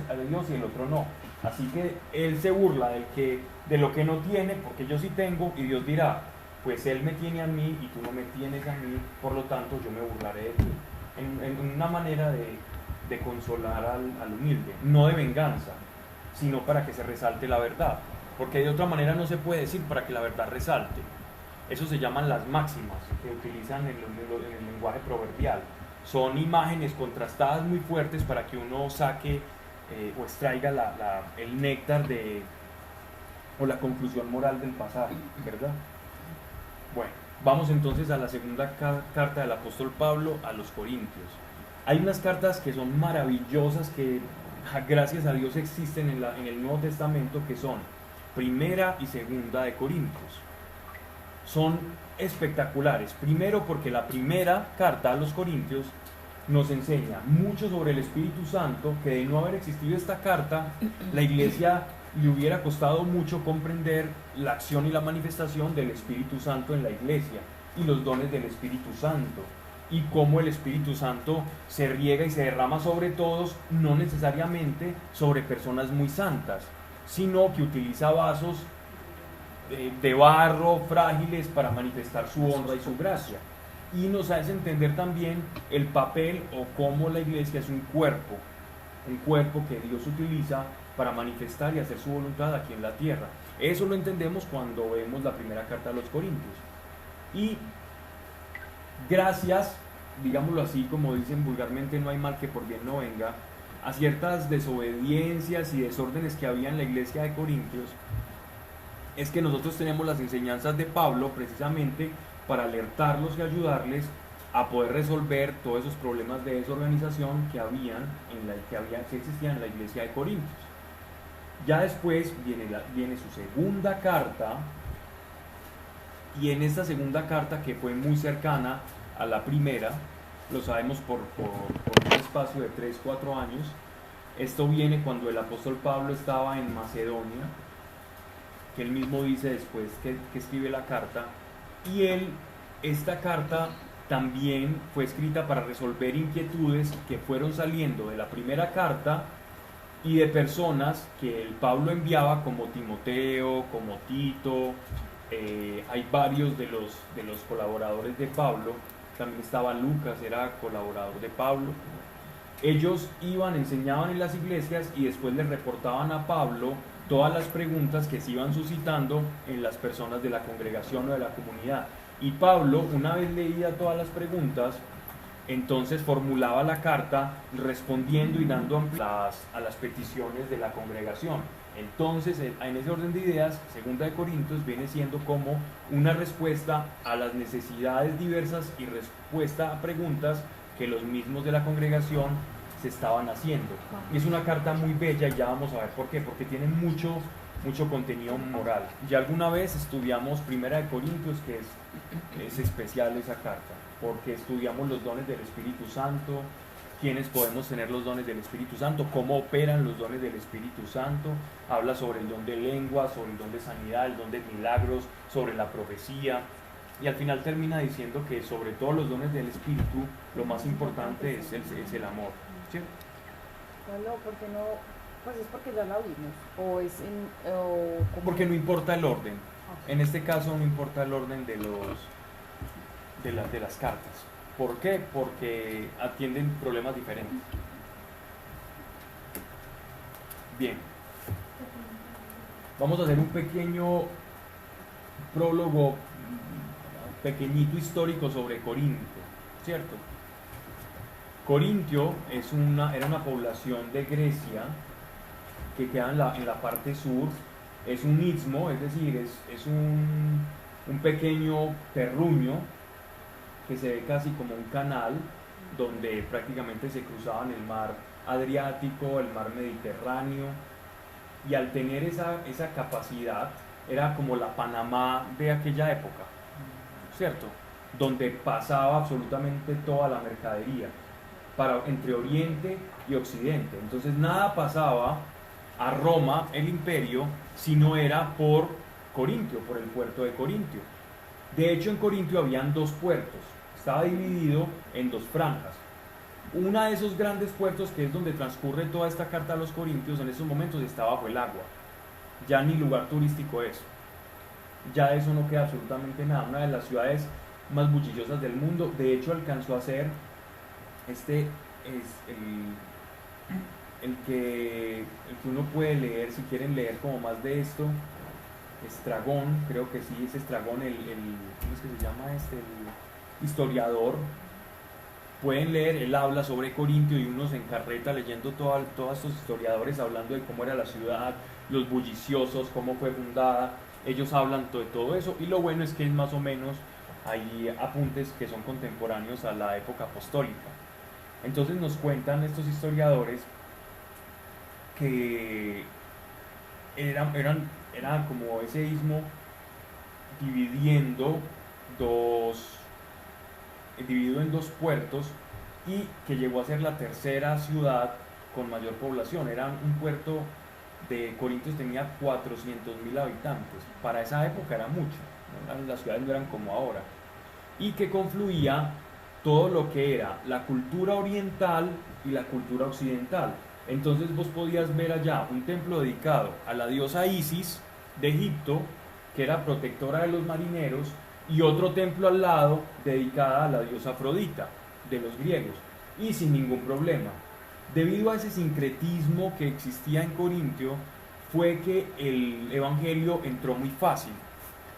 y el otro no. Así que él se burla de lo que no tiene, porque yo sí tengo, y Dios dirá: pues él me tiene a mí y tú no me tienes a mí, por lo tanto yo me burlaré de ti. En una manera de consolar al humilde, no de venganza, sino para que se resalte la verdad, porque de otra manera no se puede decir para que la verdad resalte. Eso se llaman las máximas que utilizan en el lenguaje proverbial. Son imágenes contrastadas muy fuertes para que uno saque o extraiga el néctar o la conclusión moral del pasaje, ¿verdad? Bueno, vamos entonces a la segunda carta del apóstol Pablo a los Corintios. Hay unas cartas que son maravillosas, que gracias a Dios existen en el Nuevo Testamento, que son Primera y Segunda de Corintios. Son espectaculares. Primero porque la primera carta a los Corintios nos enseña mucho sobre el Espíritu Santo, que de no haber existido esta carta, la iglesia le hubiera costado mucho comprender la acción y la manifestación del Espíritu Santo en la iglesia y los dones del Espíritu Santo, y cómo el Espíritu Santo se riega y se derrama sobre todos, no necesariamente sobre personas muy santas, sino que utiliza vasos de barro frágiles para manifestar su honra y su gracia. Y nos hace entender también el papel o cómo la iglesia es un cuerpo que Dios utiliza para manifestar y hacer su voluntad aquí en la tierra. Eso lo entendemos cuando vemos la primera carta a los Corintios. Y gracias, digámoslo así, como dicen vulgarmente, no hay mal que por bien no venga, a ciertas desobediencias y desórdenes que había en la iglesia de Corintios, es que nosotros tenemos las enseñanzas de Pablo precisamente para alertarlos y ayudarles a poder resolver todos esos problemas de desorganización que existían en la iglesia de Corintios. Ya después viene su segunda carta, y en esta segunda carta, que fue muy cercana a la primera, lo sabemos por un espacio de 3-4 años, esto viene cuando el apóstol Pablo estaba en Macedonia, que él mismo dice después que escribe la carta, y esta carta también fue escrita para resolver inquietudes que fueron saliendo de la primera carta y de personas que el Pablo enviaba, como Timoteo, como Tito. Hay varios de los colaboradores de Pablo. También estaba Lucas, era colaborador de Pablo. Ellos iban, enseñaban en las iglesias y después le reportaban a Pablo todas las preguntas que se iban suscitando en las personas de la congregación o de la comunidad. Y Pablo, una vez leía todas las preguntas, entonces formulaba la carta respondiendo y dando a las peticiones de la congregación. Entonces, en ese orden de ideas, Segunda de Corintios viene siendo como una respuesta a las necesidades diversas y respuesta a preguntas que los mismos de la congregación se estaban haciendo. Y es una carta muy bella, y ya vamos a ver por qué, porque tiene mucho contenido moral. Ya alguna vez estudiamos Primera de Corintios, que es especial esa carta, porque estudiamos los dones del Espíritu Santo, quiénes podemos tener los dones del Espíritu Santo, cómo operan los dones del Espíritu Santo. Habla sobre el don de lengua, sobre el don de sanidad, el don de milagros, sobre la profecía, y al final termina diciendo que sobre todos los dones del Espíritu, lo más importante es el amor, ¿cierto? No, porque no, pues es porque ya la vimos, o es Porque no importa el orden. En este caso no importa el orden de las cartas. ¿Por qué? Porque atienden problemas diferentes. Bien. Vamos a hacer un pequeño prólogo, pequeñito histórico sobre Corintio, ¿cierto? Corintio era una población de Grecia que queda en la parte sur. Es un istmo, es decir, es un pequeño terruño que se ve casi como un canal, donde prácticamente se cruzaban el mar Adriático, el mar Mediterráneo, y al tener esa capacidad era como la Panamá de aquella época, ¿cierto? Donde pasaba absolutamente toda la mercadería entre Oriente y Occidente. Entonces nada pasaba a Roma, el imperio, si no era por Corintio, por el puerto de Corintio. De hecho, en Corintio habían dos puertos, estaba dividido en dos franjas. Una de esos grandes puertos, que es donde transcurre toda esta carta a los Corintios, en esos momentos está bajo el agua. Ya ni lugar turístico es. Ya de eso no queda absolutamente nada. Una de las ciudades más bulliciosas del mundo. De hecho, alcanzó a ser, este es el que uno puede leer, si quieren leer como más de esto, Estragón, creo que sí, es Estragón, ¿cómo es que se llama este? El historiador. Pueden leer, él habla sobre Corintio y uno se encarreta leyendo todos estos historiadores hablando de cómo era la ciudad, los bulliciosos, cómo fue fundada. Ellos hablan de todo eso, y lo bueno es que es más o menos hay apuntes que son contemporáneos a la época apostólica. Entonces nos cuentan estos historiadores que era como ese istmo dividido en dos puertos, y que llegó a ser la tercera ciudad con mayor población. Era un puerto de Corintios, tenía 400.000 habitantes. Para esa época era mucho, ¿no? Las ciudades no eran como ahora. Y que confluía todo lo que era la cultura oriental y la cultura occidental. Entonces vos podías ver allá un templo dedicado a la diosa Isis de Egipto, que era protectora de los marineros, y otro templo al lado dedicada a la diosa Afrodita de los griegos, y sin ningún problema. Debido a ese sincretismo que existía en Corintio, fue que el evangelio entró muy fácil,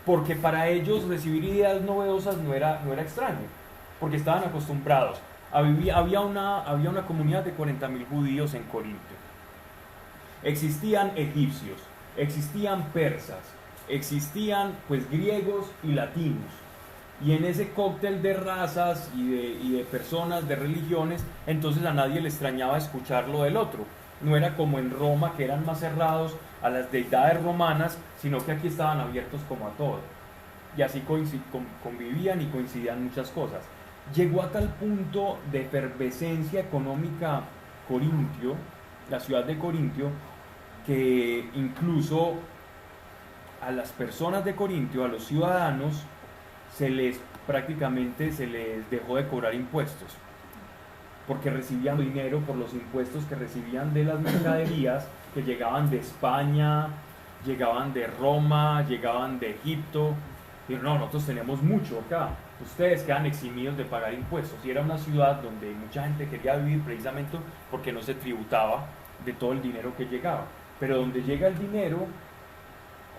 porque para ellos recibir ideas novedosas no era extraño, porque estaban acostumbrados. Había una comunidad de 40.000 judíos en Corintio. Existían egipcios, existían persas, existían pues griegos y latinos, y en ese cóctel de razas y de personas, de religiones, entonces a nadie le extrañaba escuchar lo del otro. No era como en Roma, que eran más cerrados a las deidades romanas, sino que aquí estaban abiertos como a todo, y así convivían y coincidían muchas cosas. Llegó a tal punto de efervescencia económica Corintio, la ciudad de Corintio, que incluso a las personas de Corintio, a los ciudadanos, prácticamente se les dejó de cobrar impuestos, porque recibían dinero por los impuestos que recibían de las mercaderías que llegaban de España, llegaban de Roma, llegaban de Egipto. Y no, nosotros tenemos mucho acá, ustedes quedan eximidos de pagar impuestos. Y era una ciudad donde mucha gente quería vivir precisamente porque no se tributaba de todo el dinero que llegaba. Pero donde llega el dinero,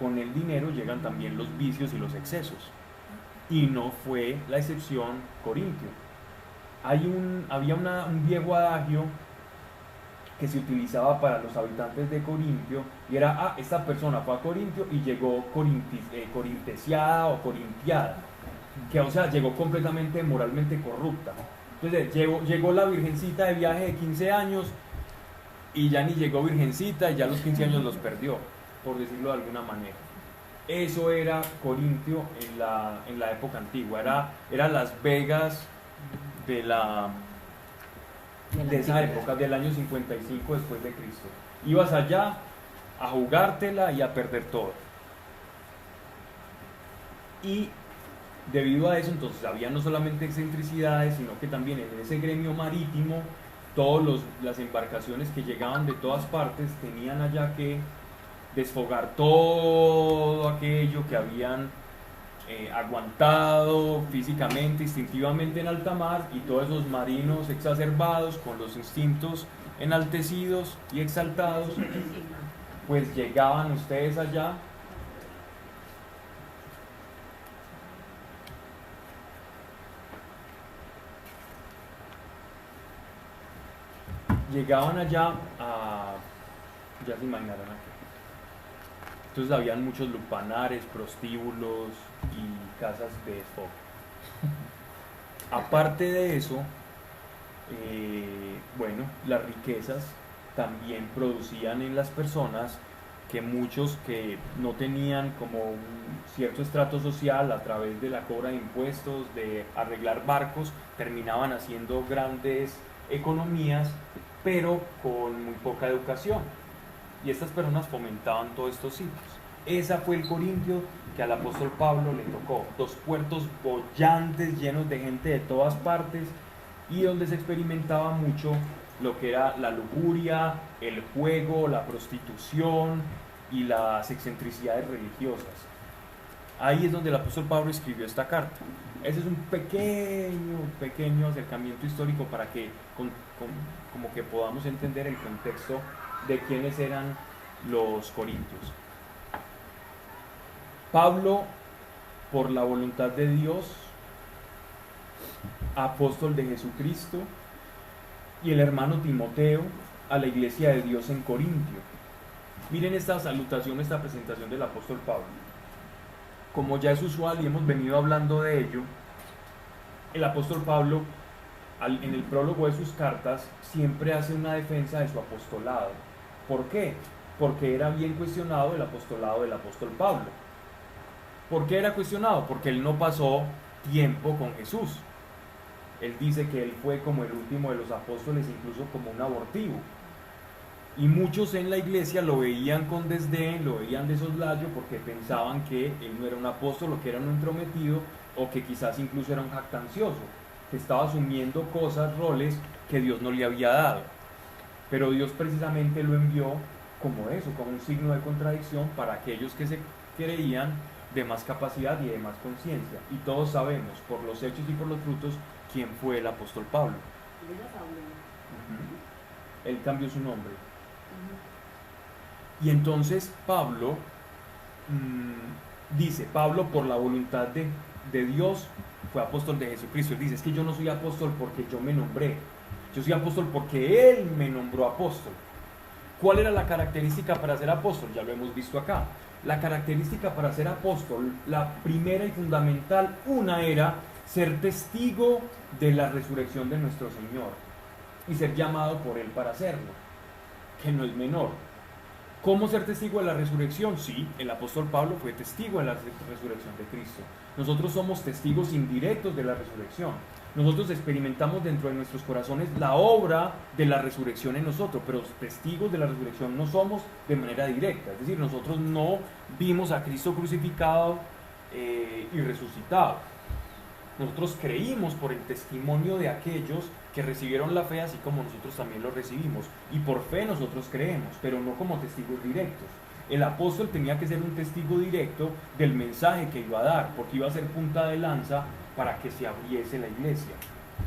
con el dinero llegan también los vicios y los excesos. Y no fue la excepción Corintio. Había un viejo adagio que se utilizaba para los habitantes de Corintio, y era, esta persona fue a Corintio y llegó corintesiada o corintiada, que o sea, llegó completamente moralmente corrupta. Entonces llegó la virgencita de viaje de 15 años y ya ni llegó virgencita, y ya los 15 años los perdió, por decirlo de alguna manera. Eso era Corintio en la época antigua, era Las Vegas de esa época, del año 55 después de Cristo. Ibas allá a jugártela y a perder todo. Y debido a eso, entonces había no solamente excentricidades, sino que también en ese gremio marítimo, todas las embarcaciones que llegaban de todas partes tenían allá que desfogar todo aquello que habían aguantado físicamente, instintivamente en alta mar, y todos esos marinos exacerbados con los instintos enaltecidos y exaltados, pues llegaban ustedes allá ya se imaginarán aquí. Entonces habían muchos lupanares, prostíbulos y casas de desfogue. Aparte de eso, bueno, las riquezas también producían en las personas que muchos que no tenían como un cierto estrato social a través de la cobra de impuestos, de arreglar barcos, terminaban haciendo grandes economías, pero con muy poca educación. Y estas personas fomentaban todos estos sitios. Esa fue el Corintio que al apóstol Pablo le tocó. 2 puertos bollantes, llenos de gente de todas partes, y donde se experimentaba mucho lo que era la lujuria, el juego, la prostitución y las excentricidades religiosas. Ahí es donde el apóstol Pablo escribió esta carta. Ese es un pequeño acercamiento histórico para que como que podamos entender el contexto de quiénes eran los corintios. Pablo, por la voluntad de Dios, apóstol de Jesucristo, y el hermano Timoteo a la iglesia de Dios en Corintio. Miren esta salutación, esta presentación del apóstol Pablo. Como ya es usual y hemos venido hablando de ello, el apóstol Pablo en el prólogo de sus cartas siempre hace una defensa de su apostolado. ¿Por qué? Porque era bien cuestionado el apostolado del apóstol Pablo. ¿Por qué era cuestionado? Porque él no pasó tiempo con Jesús. Él dice que él fue como el último de los apóstoles, incluso como un abortivo. Y muchos en la iglesia lo veían con desdén, lo veían de soslayo, porque pensaban que él no era un apóstol, o que era un entrometido, o que quizás incluso era un jactancioso, que estaba asumiendo cosas, roles que Dios no le había dado. Pero Dios precisamente lo envió como eso, como un signo de contradicción para aquellos que se creían de más capacidad y de más conciencia. Y todos sabemos, por los hechos y por los frutos, quién fue el apóstol Pablo. Él cambió su nombre. Y entonces Pablo dice, Pablo por la voluntad de Dios fue apóstol de Jesucristo. Él dice, es que yo no soy apóstol porque yo me nombré, yo soy apóstol porque Él me nombró apóstol. ¿Cuál era la característica para ser apóstol? Ya lo hemos visto acá. La característica para ser apóstol, la primera y fundamental, una era ser testigo de la resurrección de nuestro Señor y ser llamado por Él para hacerlo, que no es menor. ¿Cómo ser testigo de la resurrección? Sí, el apóstol Pablo fue testigo de la resurrección de Cristo. Nosotros somos testigos indirectos de la resurrección. Nosotros experimentamos dentro de nuestros corazones la obra de la resurrección en nosotros, pero testigos de la resurrección no somos de manera directa. Es decir, nosotros no vimos a Cristo crucificado y resucitado. Nosotros creímos por el testimonio de aquellos que recibieron la fe, así como nosotros también lo recibimos. Y por fe nosotros creemos, pero no como testigos directos. El apóstol tenía que ser un testigo directo del mensaje que iba a dar, porque iba a ser punta de lanza para que se abriese la iglesia.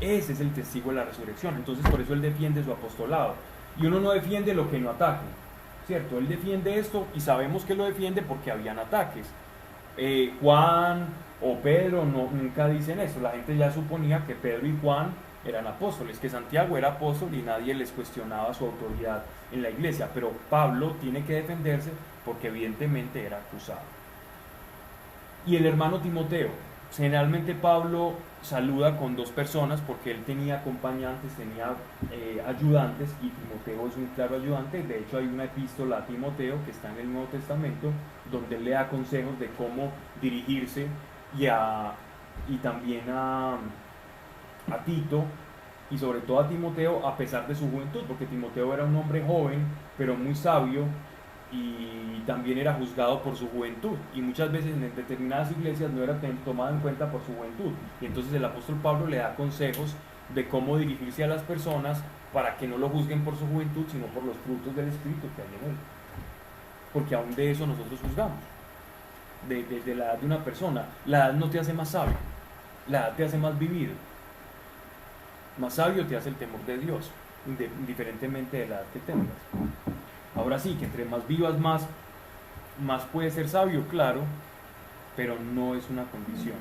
Ese es el testigo de la resurrección. Entonces por eso él defiende su apostolado. Y uno no defiende lo que no ataque, ¿cierto? Él defiende esto y sabemos que lo defiende porque habían ataques. Juan o Pedro nunca dicen eso. La gente ya suponía que Pedro y Juan eran apóstoles, que Santiago era apóstol y nadie les cuestionaba su autoridad en la iglesia. Pero Pablo tiene que defenderse porque evidentemente era acusado. Y el hermano Timoteo, generalmente Pablo saluda con 2 personas porque él tenía acompañantes, tenía ayudantes, y Timoteo es un claro ayudante. De hecho hay una epístola a Timoteo que está en el Nuevo Testamento donde él le da consejos de cómo dirigirse y también a Tito, y sobre todo a Timoteo a pesar de su juventud, porque Timoteo era un hombre joven pero muy sabio y también era juzgado por su juventud, y muchas veces en determinadas iglesias no era tomado en cuenta por su juventud. Y entonces el apóstol Pablo le da consejos de cómo dirigirse a las personas para que no lo juzguen por su juventud, sino por los frutos del Espíritu que hay en él, porque aún de eso nosotros juzgamos, de la edad de una persona. La edad no te hace más sabio, la edad te hace más vivido. Más sabio te hace el temor de Dios, indiferentemente de la edad que tengas. Ahora sí, que entre más vivas, más puedes ser sabio, claro, pero no es una condición.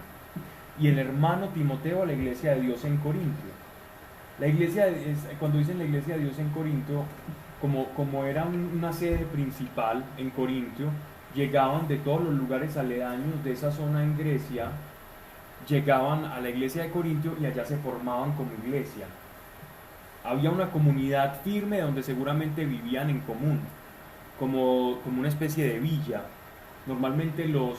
Y el hermano Timoteo a la iglesia de Dios en Corintio. La iglesia, cuando dicen la iglesia de Dios en Corintio, como era una sede principal en Corintio, llegaban de todos los lugares aledaños de esa zona en Grecia, llegaban a la iglesia de Corintio y allá se formaban como iglesia. Había una comunidad firme donde seguramente vivían en común. como una especie de villa. Normalmente los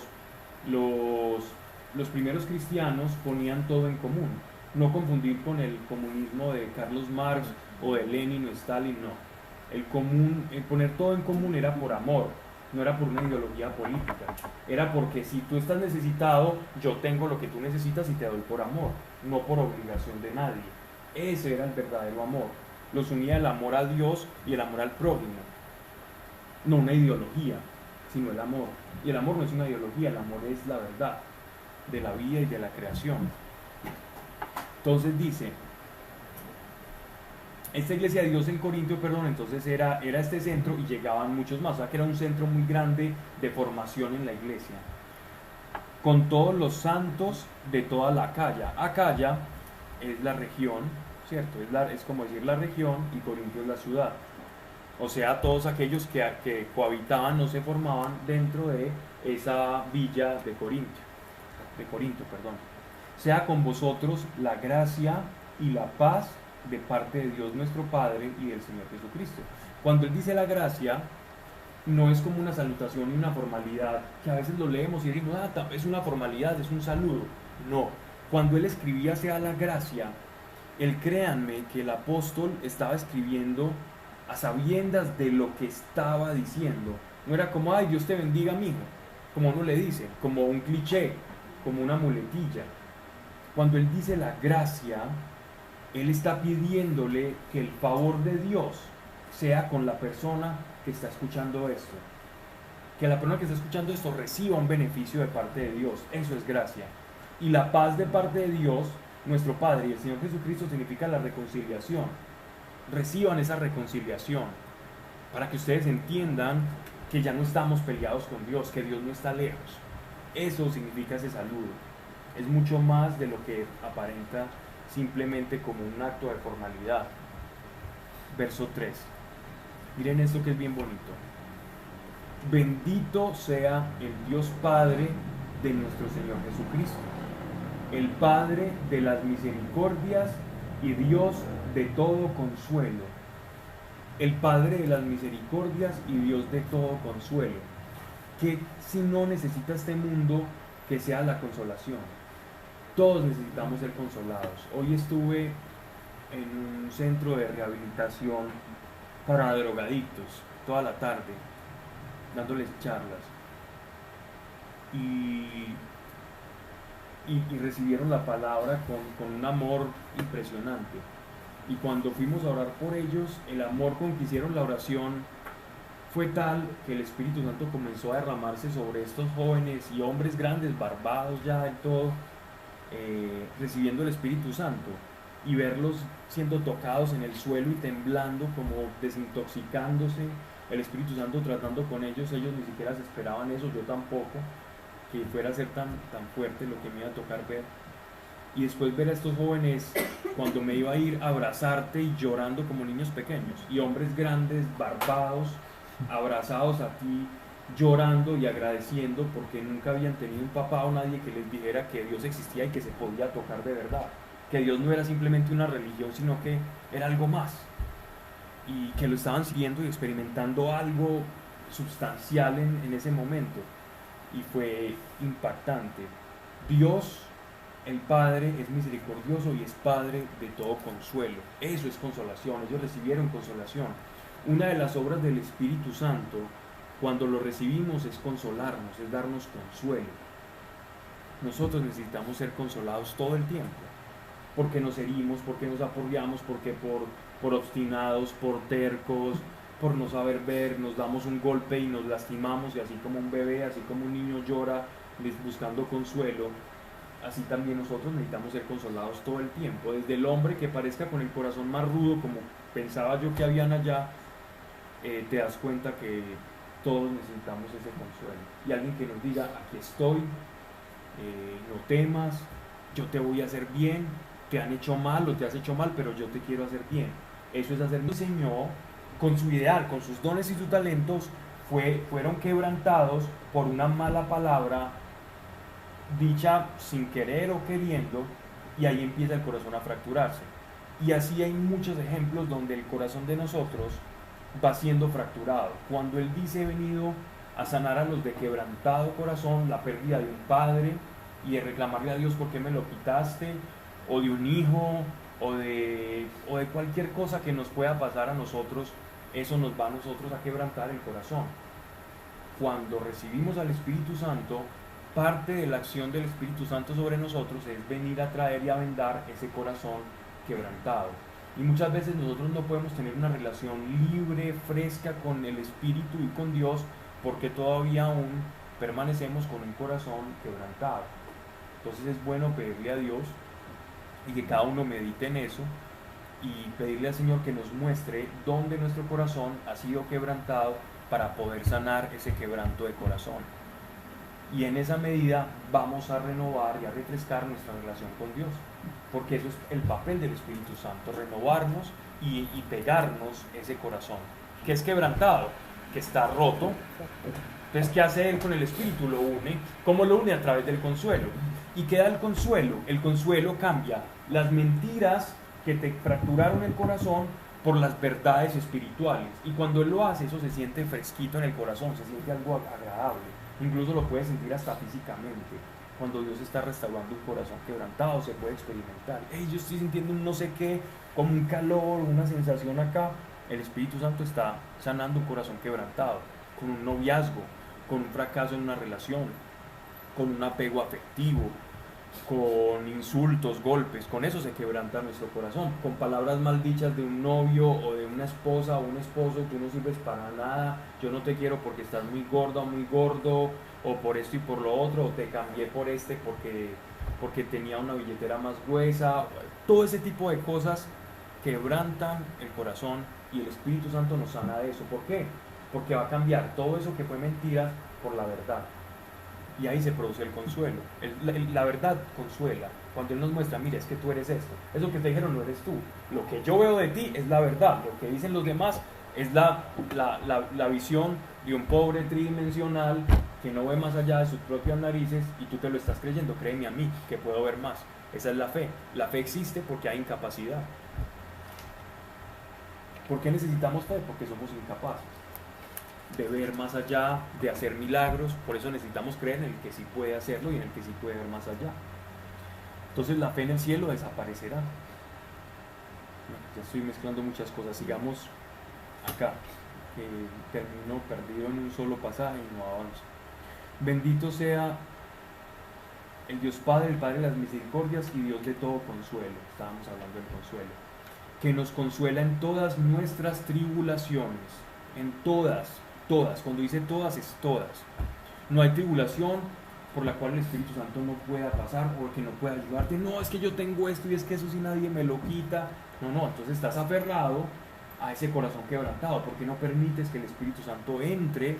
primeros cristianos ponían todo en común. No confundir con el comunismo de Carlos Marx o de Lenin o Stalin, no. El poner todo en común era por amor, no era por una ideología política. Era porque si tú estás necesitado, yo tengo lo que tú necesitas y te doy por amor, no por obligación de nadie. Ese era el verdadero amor. Los unía el amor a Dios y el amor al prójimo. No una ideología, sino el amor. Y el amor no es una ideología, el amor es la verdad de la vida y de la creación. Entonces dice, esta iglesia de Dios en Corintio, entonces era este centro y llegaban muchos más, o sea que era un centro muy grande de formación en la iglesia, con todos los santos de toda la Acaya. Acaya es la región, ¿cierto? Es como decir la región y Corintio es la ciudad. O sea, todos aquellos que cohabitaban o se formaban dentro de esa villa de Corinto, Sea con vosotros la gracia y la paz de parte de Dios nuestro Padre y del Señor Jesucristo. Cuando él dice la gracia, no es como una salutación y una formalidad, que a veces lo leemos y decimos, es una formalidad, es un saludo. No, cuando él escribía sea la gracia, créanme que el apóstol estaba escribiendo a sabiendas de lo que estaba diciendo. No era como, ay, Dios te bendiga, amigo, como uno le dice, como un cliché, como una muletilla. Cuando él dice la gracia, él está pidiéndole que el favor de Dios sea con la persona que está escuchando esto. Que la persona que está escuchando esto reciba un beneficio de parte de Dios. Eso es gracia. Y la paz de parte de Dios, nuestro Padre y el Señor Jesucristo, significa la reconciliación. Reciban esa reconciliación para que ustedes entiendan que ya no estamos peleados con Dios, que Dios no está lejos. Eso significa ese saludo. Es mucho más de lo que aparenta simplemente como un acto de formalidad. Verso 3. Miren esto que es bien bonito. Bendito sea el Dios Padre de nuestro Señor Jesucristo, el Padre de las misericordias y Dios de todo consuelo. El Padre de las misericordias y Dios de todo consuelo. Que si no necesita este mundo que sea la consolación. Todos necesitamos ser consolados. Hoy estuve en un centro de rehabilitación para drogadictos toda la tarde, dándoles charlas. Y recibieron la palabra con un amor impresionante. Y cuando fuimos a orar por ellos, el amor con que hicieron la oración fue tal que el Espíritu Santo comenzó a derramarse sobre estos jóvenes y hombres grandes, barbados ya del todo, recibiendo el Espíritu Santo, y verlos siendo tocados en el suelo y temblando, como desintoxicándose, el Espíritu Santo tratando con ellos. Ellos ni siquiera se esperaban eso, yo tampoco, que fuera a ser tan fuerte lo que me iba a tocar ver. Y después ver a estos jóvenes, cuando me iba a ir, abrazarte y llorando como niños pequeños, y hombres grandes, barbados, abrazados a ti, llorando y agradeciendo porque nunca habían tenido un papá o nadie que les dijera que Dios existía y que se podía tocar de verdad, que Dios no era simplemente una religión, sino que era algo más, y que lo estaban siguiendo y experimentando algo sustancial en ese momento. Y fue impactante. Dios, el Padre, es misericordioso y es Padre de todo consuelo. Eso es consolación. Ellos recibieron consolación. Una de las obras del Espíritu Santo, cuando lo recibimos, es consolarnos, es darnos consuelo. Nosotros necesitamos ser consolados todo el tiempo, porque nos herimos, porque nos aporreamos, porque por obstinados, por tercos, por no saber ver, nos damos un golpe y nos lastimamos, y así como un bebé, así como un niño llora buscando consuelo, así también nosotros necesitamos ser consolados todo el tiempo. Desde el hombre que parezca con el corazón más rudo, como pensaba yo que habían allá, te das cuenta que todos necesitamos ese consuelo. Y alguien que nos diga, aquí estoy, no temas, yo te voy a hacer bien, te han hecho mal o te has hecho mal, pero yo te quiero hacer bien. Eso es hacer. Me enseñó con su ideal, con sus dones y sus talentos, fueron quebrantados por una mala palabra dicha sin querer o queriendo, y ahí empieza el corazón a fracturarse. Y así hay muchos ejemplos donde el corazón de nosotros va siendo fracturado. Cuando Él dice: he venido a sanar a los de quebrantado corazón, la pérdida de un padre y de reclamarle a Dios por qué me lo quitaste, o de un hijo, o de cualquier cosa que nos pueda pasar a nosotros, eso nos va a nosotros a quebrantar el corazón. Cuando recibimos al Espíritu Santo, parte de la acción del Espíritu Santo sobre nosotros es venir a traer y a vendar ese corazón quebrantado. Y muchas veces nosotros no podemos tener una relación libre, fresca con el Espíritu y con Dios, porque todavía aún permanecemos con un corazón quebrantado. Entonces es bueno pedirle a Dios y que cada uno medite en eso y pedirle al Señor que nos muestre dónde nuestro corazón ha sido quebrantado para poder sanar ese quebranto de corazón. Y en esa medida vamos a renovar y a refrescar nuestra relación con Dios, porque eso es el papel del Espíritu Santo, renovarnos y pegarnos ese corazón que es quebrantado, que está roto. Entonces, ¿qué hace Él con el Espíritu? Lo une. ¿Cómo lo une? A través del consuelo. ¿Y qué da el consuelo? El consuelo cambia las mentiras que te fracturaron el corazón por las verdades espirituales. Y cuando Él lo hace, eso se siente fresquito en el corazón, se siente algo agradable. Incluso lo puedes sentir hasta físicamente. Cuando Dios está restaurando un corazón quebrantado, se puede experimentar. Hey, yo estoy sintiendo un no sé qué, como un calor, una sensación acá. El Espíritu Santo está sanando un corazón quebrantado, con un noviazgo, con un fracaso en una relación, con un apego afectivo, con insultos, golpes. Con eso se quebranta nuestro corazón. Con palabras maldichas de un novio o de una esposa o un esposo: tú no sirves para nada, yo no te quiero porque estás muy gorda o muy gordo, o por esto y por lo otro, o te cambié por este porque tenía una billetera más gruesa. Todo ese tipo de cosas quebrantan el corazón y el Espíritu Santo nos sana de eso. ¿Por qué? Porque va a cambiar todo eso que fue mentira por la verdad. Y ahí se produce el consuelo. La verdad consuela. Cuando Él nos muestra: mira, es que tú eres esto. Eso que te dijeron no eres tú. Lo que yo veo de ti es la verdad. Lo que dicen los demás es la visión de un pobre tridimensional que no ve más allá de sus propias narices, y tú te lo estás creyendo. Créeme a mí, que puedo ver más. Esa es la fe. La fe existe porque hay incapacidad. ¿Por qué necesitamos fe? Porque somos incapaces de ver más allá, de hacer milagros. Por eso necesitamos creer en el que sí puede hacerlo y en el que sí puede ver más allá. Entonces la fe en el cielo desaparecerá. Bueno, ya estoy mezclando muchas cosas. Sigamos acá, que termino perdido en un solo pasaje y no avanzo. Bendito sea el Dios Padre, el Padre de las misericordias y Dios de todo consuelo. Estábamos hablando del consuelo, que nos consuela en todas nuestras tribulaciones, en todas. Cuando dice todas, es todas. No hay tribulación por la cual el Espíritu Santo no pueda pasar o que no pueda ayudarte. No, es que yo tengo esto y es que eso sí nadie me lo quita. No, entonces estás aferrado a ese corazón quebrantado, porque no permites que el Espíritu Santo entre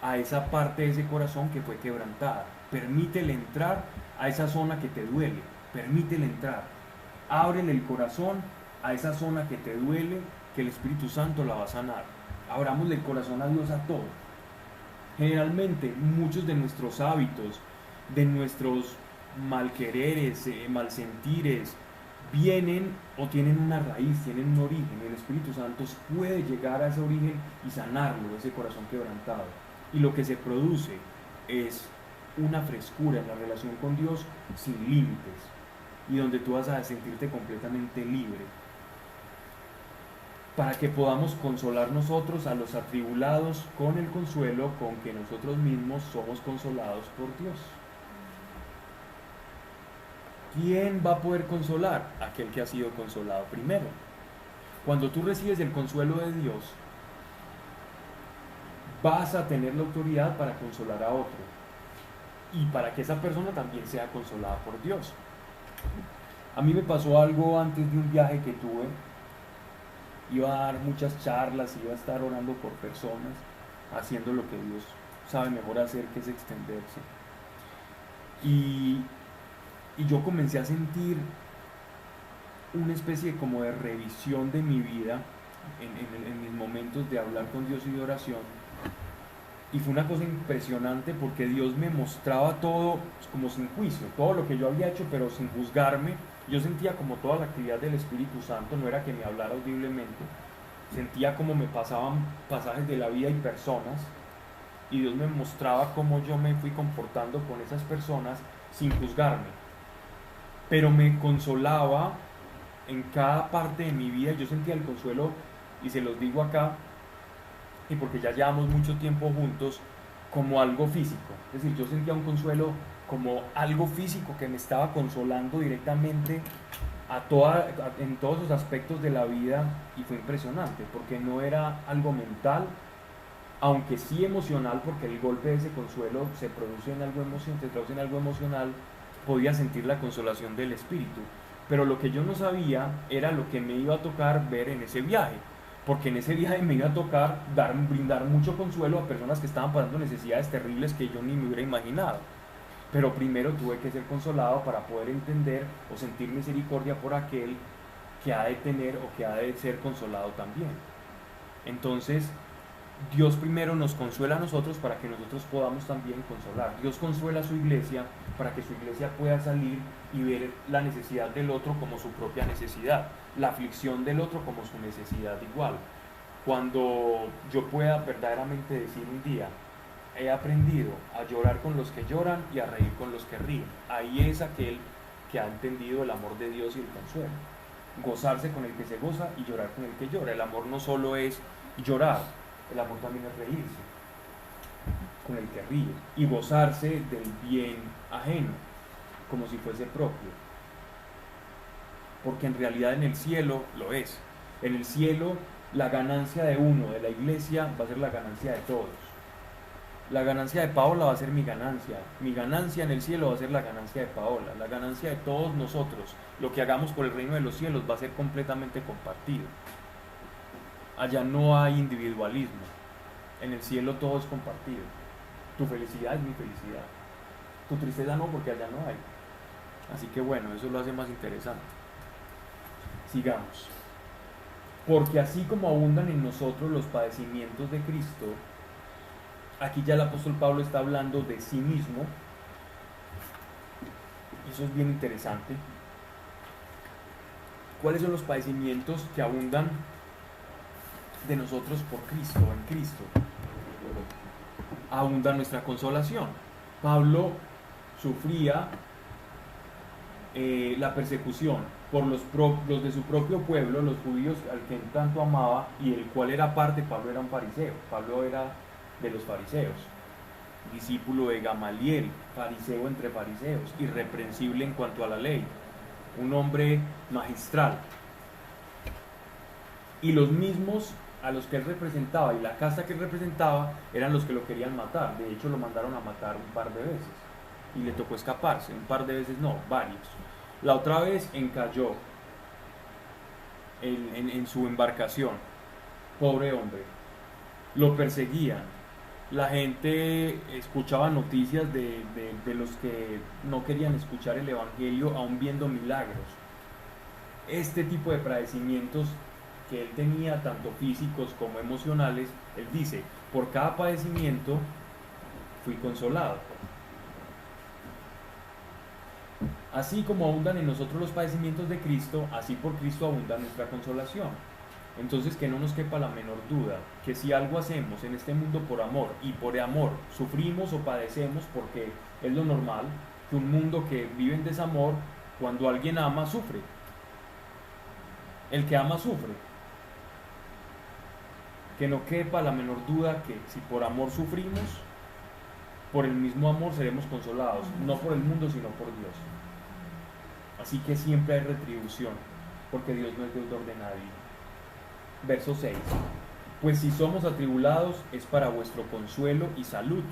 a esa parte de ese corazón que fue quebrantada. Permítele entrar a esa zona que te duele. Permítele entrar. Ábrele el corazón a esa zona que te duele, que el Espíritu Santo la va a sanar. Abramosle el corazón a Dios a todo. Generalmente muchos de nuestros hábitos, de nuestros malquereres, malsentires, vienen o tienen una raíz, tienen un origen. El Espíritu Santo puede llegar a ese origen y sanarlo, ese corazón quebrantado. Y lo que se produce es una frescura en la relación con Dios sin límites, y donde tú vas a sentirte completamente libre, para que podamos consolar nosotros a los atribulados con el consuelo con que nosotros mismos somos consolados por Dios. ¿Quién va a poder consolar? Aquel que ha sido consolado primero. Cuando tú recibes el consuelo de Dios, vas a tener la autoridad para consolar a otro y para que esa persona también sea consolada por Dios. A mí me pasó algo antes de un viaje que tuve. Iba a dar muchas charlas, iba a estar orando por personas, haciendo lo que Dios sabe mejor hacer, que es extenderse. Y yo comencé a sentir una especie como de revisión de mi vida en mis momentos de hablar con Dios y de oración. Y fue una cosa impresionante, porque Dios me mostraba todo como sin juicio, todo lo que yo había hecho, pero sin juzgarme. Yo sentía como toda la actividad del Espíritu Santo, no era que me hablara audiblemente, sentía como me pasaban pasajes de la vida y personas, y Dios me mostraba cómo yo me fui comportando con esas personas sin juzgarme, pero me consolaba en cada parte de mi vida. Yo sentía el consuelo, y se los digo acá, y porque ya llevamos mucho tiempo juntos, como algo físico. Es decir, yo sentía un consuelo como algo físico que me estaba consolando directamente en todos los aspectos de la vida, y fue impresionante porque no era algo mental, aunque sí emocional, porque el golpe de ese consuelo se traduce en algo emocional. Podía sentir la consolación del Espíritu, pero lo que yo no sabía era lo que me iba a tocar ver en ese viaje, porque en ese viaje me iba a tocar brindar mucho consuelo a personas que estaban pasando necesidades terribles que yo ni me hubiera imaginado. Pero primero tuve que ser consolado para poder entender o sentir misericordia por aquel que ha de tener o que ha de ser consolado también. Entonces, Dios primero nos consuela a nosotros para que nosotros podamos también consolar. Dios consuela a su iglesia para que su iglesia pueda salir y ver la necesidad del otro como su propia necesidad, la aflicción del otro como su necesidad igual. Cuando yo pueda verdaderamente decir un día, he aprendido a llorar con los que lloran y a reír con los que ríen, ahí es aquel que ha entendido el amor de Dios y el consuelo. Gozarse con el que se goza y llorar con el que llora. El amor no solo es llorar, el amor también es reírse con el que ríe y gozarse del bien ajeno como si fuese propio, porque en realidad en el cielo lo es. En el cielo la ganancia de uno, de la iglesia, va a ser la ganancia de todos. La ganancia de Paola va a ser mi ganancia en el cielo va a ser la ganancia de Paola, la ganancia de todos nosotros. Lo que hagamos por el reino de los cielos va a ser completamente compartido. Allá no hay individualismo, en el cielo todo es compartido. Tu felicidad es mi felicidad, tu tristeza no, porque allá no hay. Así que bueno, eso lo hace más interesante. Sigamos. Porque así como abundan en nosotros los padecimientos de Cristo, aquí ya el apóstol Pablo está hablando de sí mismo. Eso es bien interesante. ¿Cuáles son los padecimientos que abundan de nosotros por Cristo, en Cristo? Abunda nuestra consolación. Pablo sufría la persecución por los de su propio pueblo, los judíos al que tanto amaba y el cual era parte. Pablo era un fariseo, Pablo era de los fariseos, discípulo de Gamaliel, fariseo entre fariseos, irreprensible en cuanto a la ley, un hombre magistral. Y los mismos a los que él representaba y la casta que él representaba eran los que lo querían matar. De hecho, lo mandaron a matar un par de veces y le tocó escaparse, un par de veces no, varios. La otra vez encalló en su embarcación, pobre hombre, lo perseguían. La gente escuchaba noticias de los que no querían escuchar el evangelio, aún viendo milagros. Este tipo de padecimientos que él tenía, tanto físicos como emocionales, él dice, por cada padecimiento fui consolado. Así como abundan en nosotros los padecimientos de Cristo, así por Cristo abunda nuestra consolación. Entonces, que no nos quepa la menor duda que si algo hacemos en este mundo por amor, y por amor sufrimos o padecemos, porque es lo normal, que un mundo que vive en desamor, cuando alguien ama, sufre. El que ama sufre. Que no quepa la menor duda que si por amor sufrimos, por el mismo amor seremos consolados, no por el mundo sino por Dios. Así que siempre hay retribución, porque Dios no es deudor de nadie. Verso 6. Pues si somos atribulados es para vuestro consuelo y salud.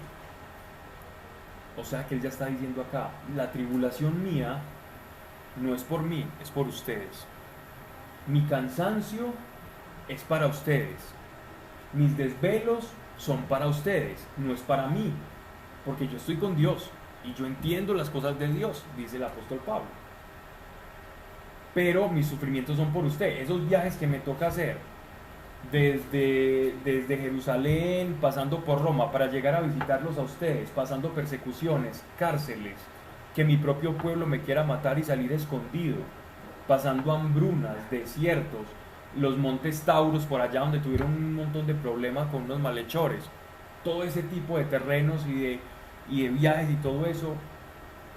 O sea que él ya está diciendo acá, la tribulación mía no es por mí, es por ustedes. Mi cansancio es para ustedes. Mis desvelos son para ustedes, no es para mí, porque yo estoy con Dios y yo entiendo las cosas de Dios, dice el apóstol Pablo. Pero mis sufrimientos son por usted. Esos viajes que me toca hacer desde Jerusalén, pasando por Roma, para llegar a visitarlos a ustedes, pasando persecuciones, cárceles, que mi propio pueblo me quiera matar y salir escondido, pasando hambrunas, desiertos, los montes Tauros por allá donde tuvieron un montón de problemas con unos malhechores. Todo ese tipo de terrenos y de viajes y todo eso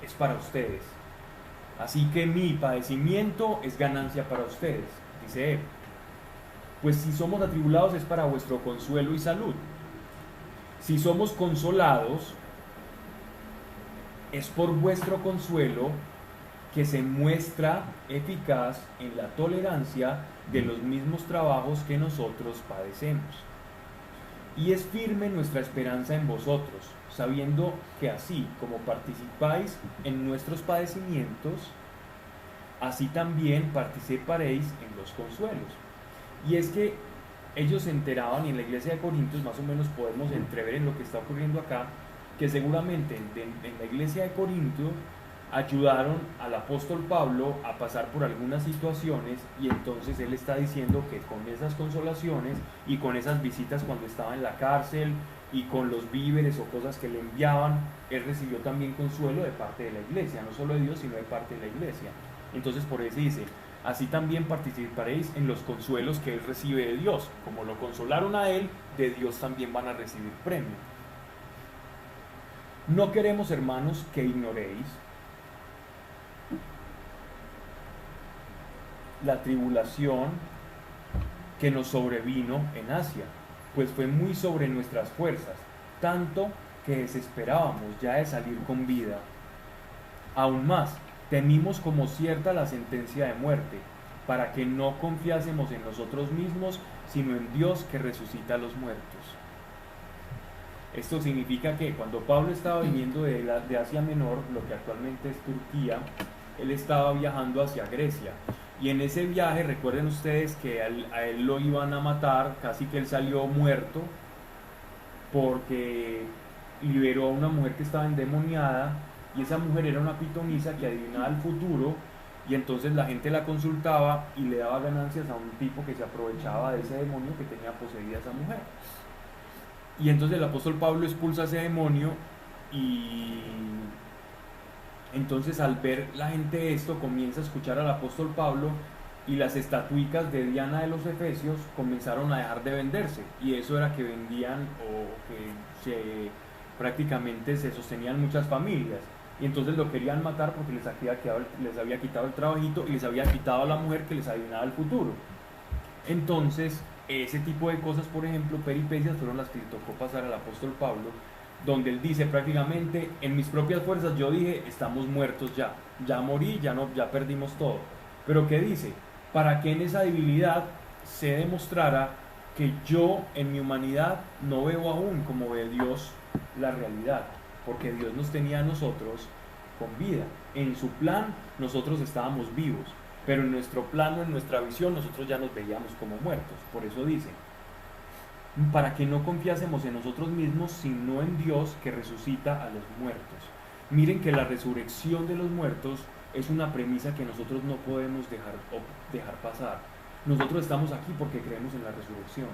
es para ustedes. Así que mi padecimiento es ganancia para ustedes, dice él. Pues si somos atribulados es para vuestro consuelo y salud. Si somos consolados es por vuestro consuelo, que se muestra eficaz en la tolerancia de los mismos trabajos que nosotros padecemos. Y es firme nuestra esperanza en vosotros, sabiendo que así como participáis en nuestros padecimientos, así también participaréis en los consuelos. Y es que ellos se enteraban, y en la iglesia de Corintios más o menos podemos entrever en lo que está ocurriendo acá, que seguramente en la iglesia de Corinto ayudaron al apóstol Pablo a pasar por algunas situaciones, y entonces él está diciendo que con esas consolaciones y con esas visitas cuando estaba en la cárcel y con los víveres o cosas que le enviaban, él recibió también consuelo de parte de la iglesia, no solo de Dios sino de parte de la iglesia. Entonces por eso dice, así también participaréis en los consuelos que él recibe de Dios. Como lo consolaron a él, de Dios también van a recibir premio. No queremos, hermanos, que ignoréis la tribulación que nos sobrevino en Asia, pues fue muy sobre nuestras fuerzas, tanto que desesperábamos ya de salir con vida. Aún más, temimos como cierta la sentencia de muerte, para que no confiásemos en nosotros mismos, sino en Dios que resucita a los muertos. Esto significa que cuando Pablo estaba viniendo de Asia Menor, lo que actualmente es Turquía, él estaba viajando hacia Grecia. Y en ese viaje, recuerden ustedes que a él lo iban a matar, casi que él salió muerto, porque liberó a una mujer que estaba endemoniada, y esa mujer era una pitonisa que adivinaba el futuro, y entonces la gente la consultaba y le daba ganancias a un tipo que se aprovechaba de ese demonio que tenía poseída esa mujer. Y entonces el apóstol Pablo expulsa a ese demonio, y entonces al ver la gente esto, comienza a escuchar al apóstol Pablo, y las estatuicas de Diana de los Efesios comenzaron a dejar de venderse, y eso era que vendían o que prácticamente se sostenían muchas familias, y entonces lo querían matar porque les había quitado el trabajito y les había quitado a la mujer que les adivinaba el futuro. Entonces ese tipo de cosas, por ejemplo, peripecias, fueron las que le tocó pasar al apóstol Pablo, donde él dice prácticamente, en mis propias fuerzas yo dije, estamos muertos ya morí, ya perdimos todo. Pero ¿qué dice? Para que en esa debilidad se demostrara que yo en mi humanidad no veo aún como ve Dios la realidad, porque Dios nos tenía a nosotros con vida. En su plan nosotros estábamos vivos, pero en nuestro plano, en nuestra visión, nosotros ya nos veíamos como muertos. Por eso dice, para que no confiásemos en nosotros mismos, sino en Dios que resucita a los muertos. Miren que la resurrección de los muertos es una premisa que nosotros no podemos dejar pasar. Nosotros estamos aquí porque creemos en la resurrección,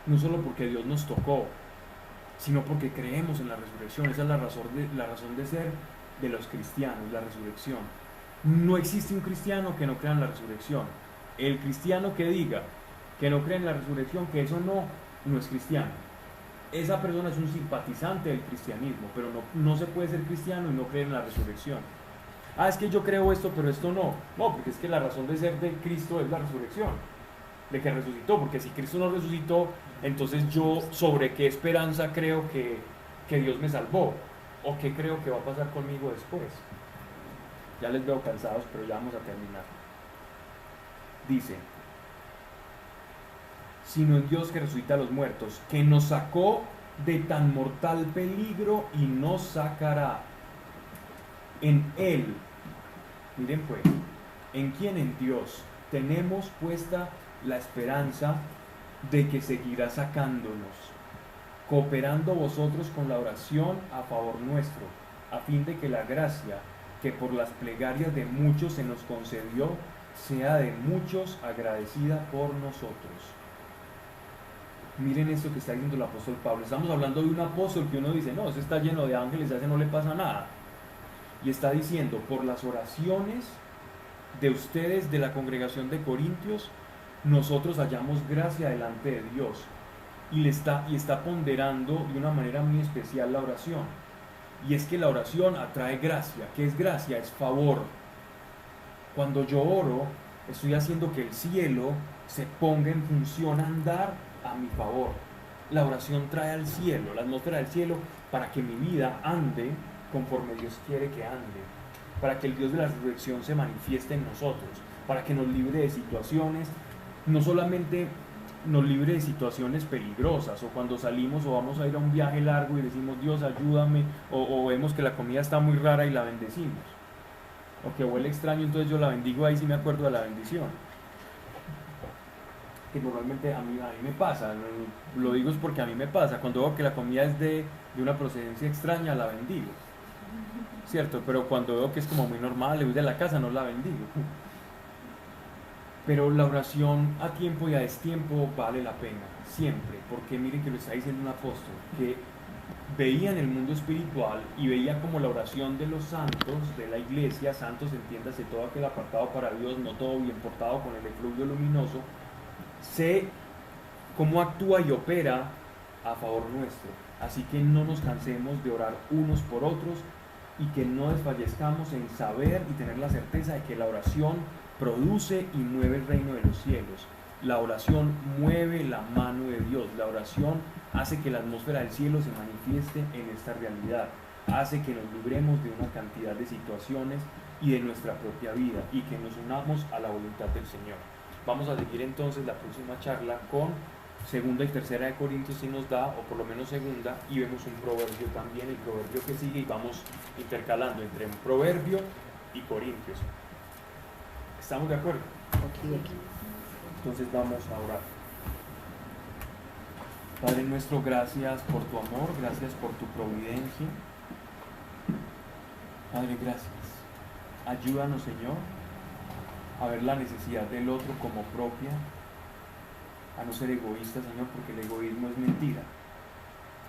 no solo porque Dios nos tocó, sino porque creemos en la resurrección. Esa es la razón de ser de los cristianos, la resurrección. No existe un cristiano que no crea en la resurrección. El cristiano que diga que no cree en la resurrección, que eso no es cristiano. Esa persona es un simpatizante del cristianismo, pero no se puede ser cristiano y no creer en la resurrección. Es que yo creo esto, pero esto no. No, porque es que la razón de ser de Cristo es la resurrección, de que resucitó, porque si Cristo no resucitó, entonces yo sobre qué esperanza creo que Dios me salvó, o qué creo que va a pasar conmigo después. Ya les veo cansados, pero ya vamos a terminar. Dice, sino en Dios que resucita a los muertos, que nos sacó de tan mortal peligro y nos sacará. En Él, miren pues, en quien, en Dios, tenemos puesta la esperanza de que seguirá sacándonos, cooperando vosotros con la oración a favor nuestro, a fin de que la gracia que por las plegarias de muchos se nos concedió, sea de muchos agradecida por nosotros. Miren esto que está diciendo el apóstol Pablo. Estamos hablando de un apóstol que uno dice, no, ese está lleno de ángeles, a ese no le pasa nada. Y está diciendo, por las oraciones de ustedes, de la congregación de Corintios, nosotros hallamos gracia delante de Dios. Y está ponderando de una manera muy especial la oración. Y es que la oración atrae gracia. ¿Qué es gracia? Es favor. Cuando yo oro, estoy haciendo que el cielo se ponga en función a andar a mi favor. La oración trae al cielo, la atmósfera del cielo, para que mi vida ande conforme Dios quiere que ande, para que el Dios de la resurrección se manifieste en nosotros, para que nos libre de situaciones, no solamente nos libre de situaciones peligrosas, o cuando salimos o vamos a ir a un viaje largo y decimos Dios ayúdame, o vemos que la comida está muy rara y la bendecimos, o que huele extraño, entonces yo la bendigo, ahí sí me acuerdo de la bendición, que normalmente a mí me pasa, lo digo es porque a mí me pasa, cuando veo que la comida es de una procedencia extraña, la bendigo, ¿cierto? Pero cuando veo que es como muy normal, le voy de la casa, no la bendigo. Pero la oración a tiempo y a destiempo vale la pena, siempre, porque miren que lo está diciendo un apóstol, que veía en el mundo espiritual y veía como la oración de los santos, de la iglesia, santos, entiéndase todo aquel apartado para Dios, no todo bien portado con el efluvio luminoso, sé cómo actúa y opera a favor nuestro. Así que no nos cansemos de orar unos por otros y que no desfallezcamos en saber y tener la certeza de que la oración produce y mueve el reino de los cielos. La oración mueve la mano de Dios. La oración hace que la atmósfera del cielo se manifieste en esta realidad. Hace que nos libremos de una cantidad de situaciones y de nuestra propia vida y que nos unamos a la voluntad del Señor. Vamos a seguir entonces la próxima charla con segunda y tercera de Corintios, si nos da, o por lo menos segunda, y vemos un proverbio también, el proverbio que sigue, y vamos intercalando entre un proverbio y Corintios. ¿Estamos de acuerdo? Entonces vamos a orar. Padre nuestro, gracias por tu amor, gracias por tu providencia. Padre, gracias. Ayúdanos, Señor, a ver la necesidad del otro como propia, a no ser egoísta, Señor, porque el egoísmo es mentira.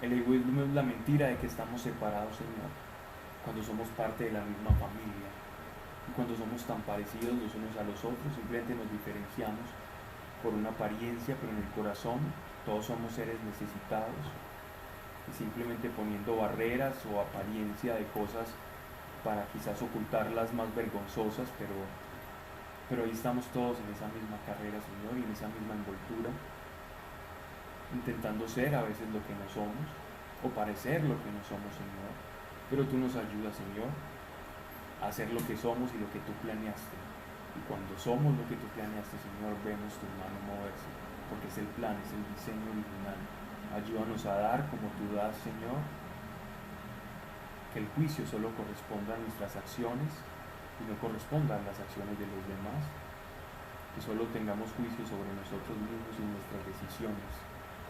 El egoísmo es la mentira de que estamos separados, Señor, cuando somos parte de la misma familia. Y cuando somos tan parecidos los unos a los otros, simplemente nos diferenciamos por una apariencia, pero en el corazón todos somos seres necesitados. Y simplemente poniendo barreras o apariencia de cosas para quizás ocultarlas más vergonzosas, pero ahí estamos todos en esa misma carrera, Señor, y en esa misma envoltura, intentando ser a veces lo que no somos, o parecer lo que no somos, Señor, pero tú nos ayudas, Señor, a ser lo que somos y lo que tú planeaste, y cuando somos lo que tú planeaste, Señor, vemos tu mano moverse, porque es el plan, es el diseño original. Ayúdanos a dar como tú das, Señor, que el juicio solo corresponda a nuestras acciones y no correspondan las acciones de los demás, que solo tengamos juicio sobre nosotros mismos y nuestras decisiones.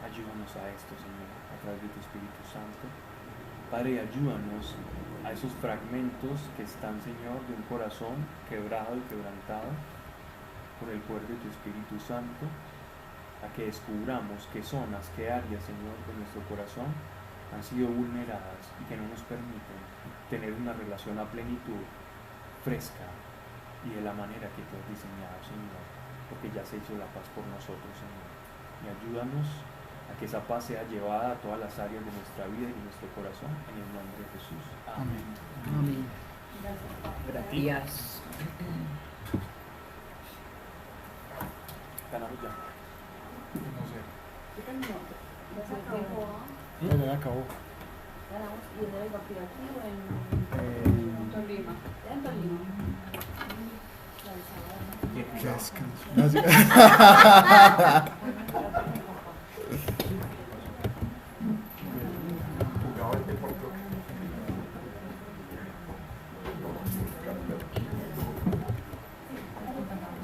Ayúdanos a esto, Señor, a través de tu Espíritu Santo. Padre, ayúdanos a esos fragmentos que están, Señor, de un corazón quebrado y quebrantado por el poder de tu Espíritu Santo, a que descubramos qué zonas, qué áreas, Señor, de nuestro corazón han sido vulneradas y que no nos permiten tener una relación a plenitud, fresca y de la manera que tú has diseñado, Señor, porque ya se hizo la paz por nosotros, Señor. Y ayúdanos a que esa paz sea llevada a todas las áreas de nuestra vida y de nuestro corazón, en el nombre de Jesús. Amén. Amén. Gracias. Ganamos ya. No sé. Ya se acabó. Ya acabó. ¿Y en el partido aquí o en Tolima? En Tolima. Qué descanso.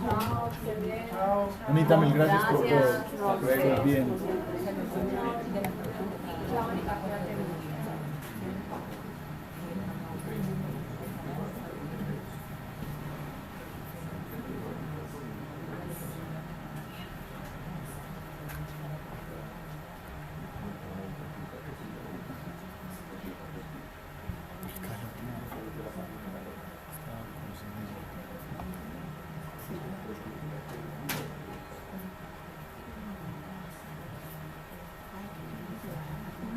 Chao, qué bien. Anita, mil gracias por todo. Gracias. Estés bien.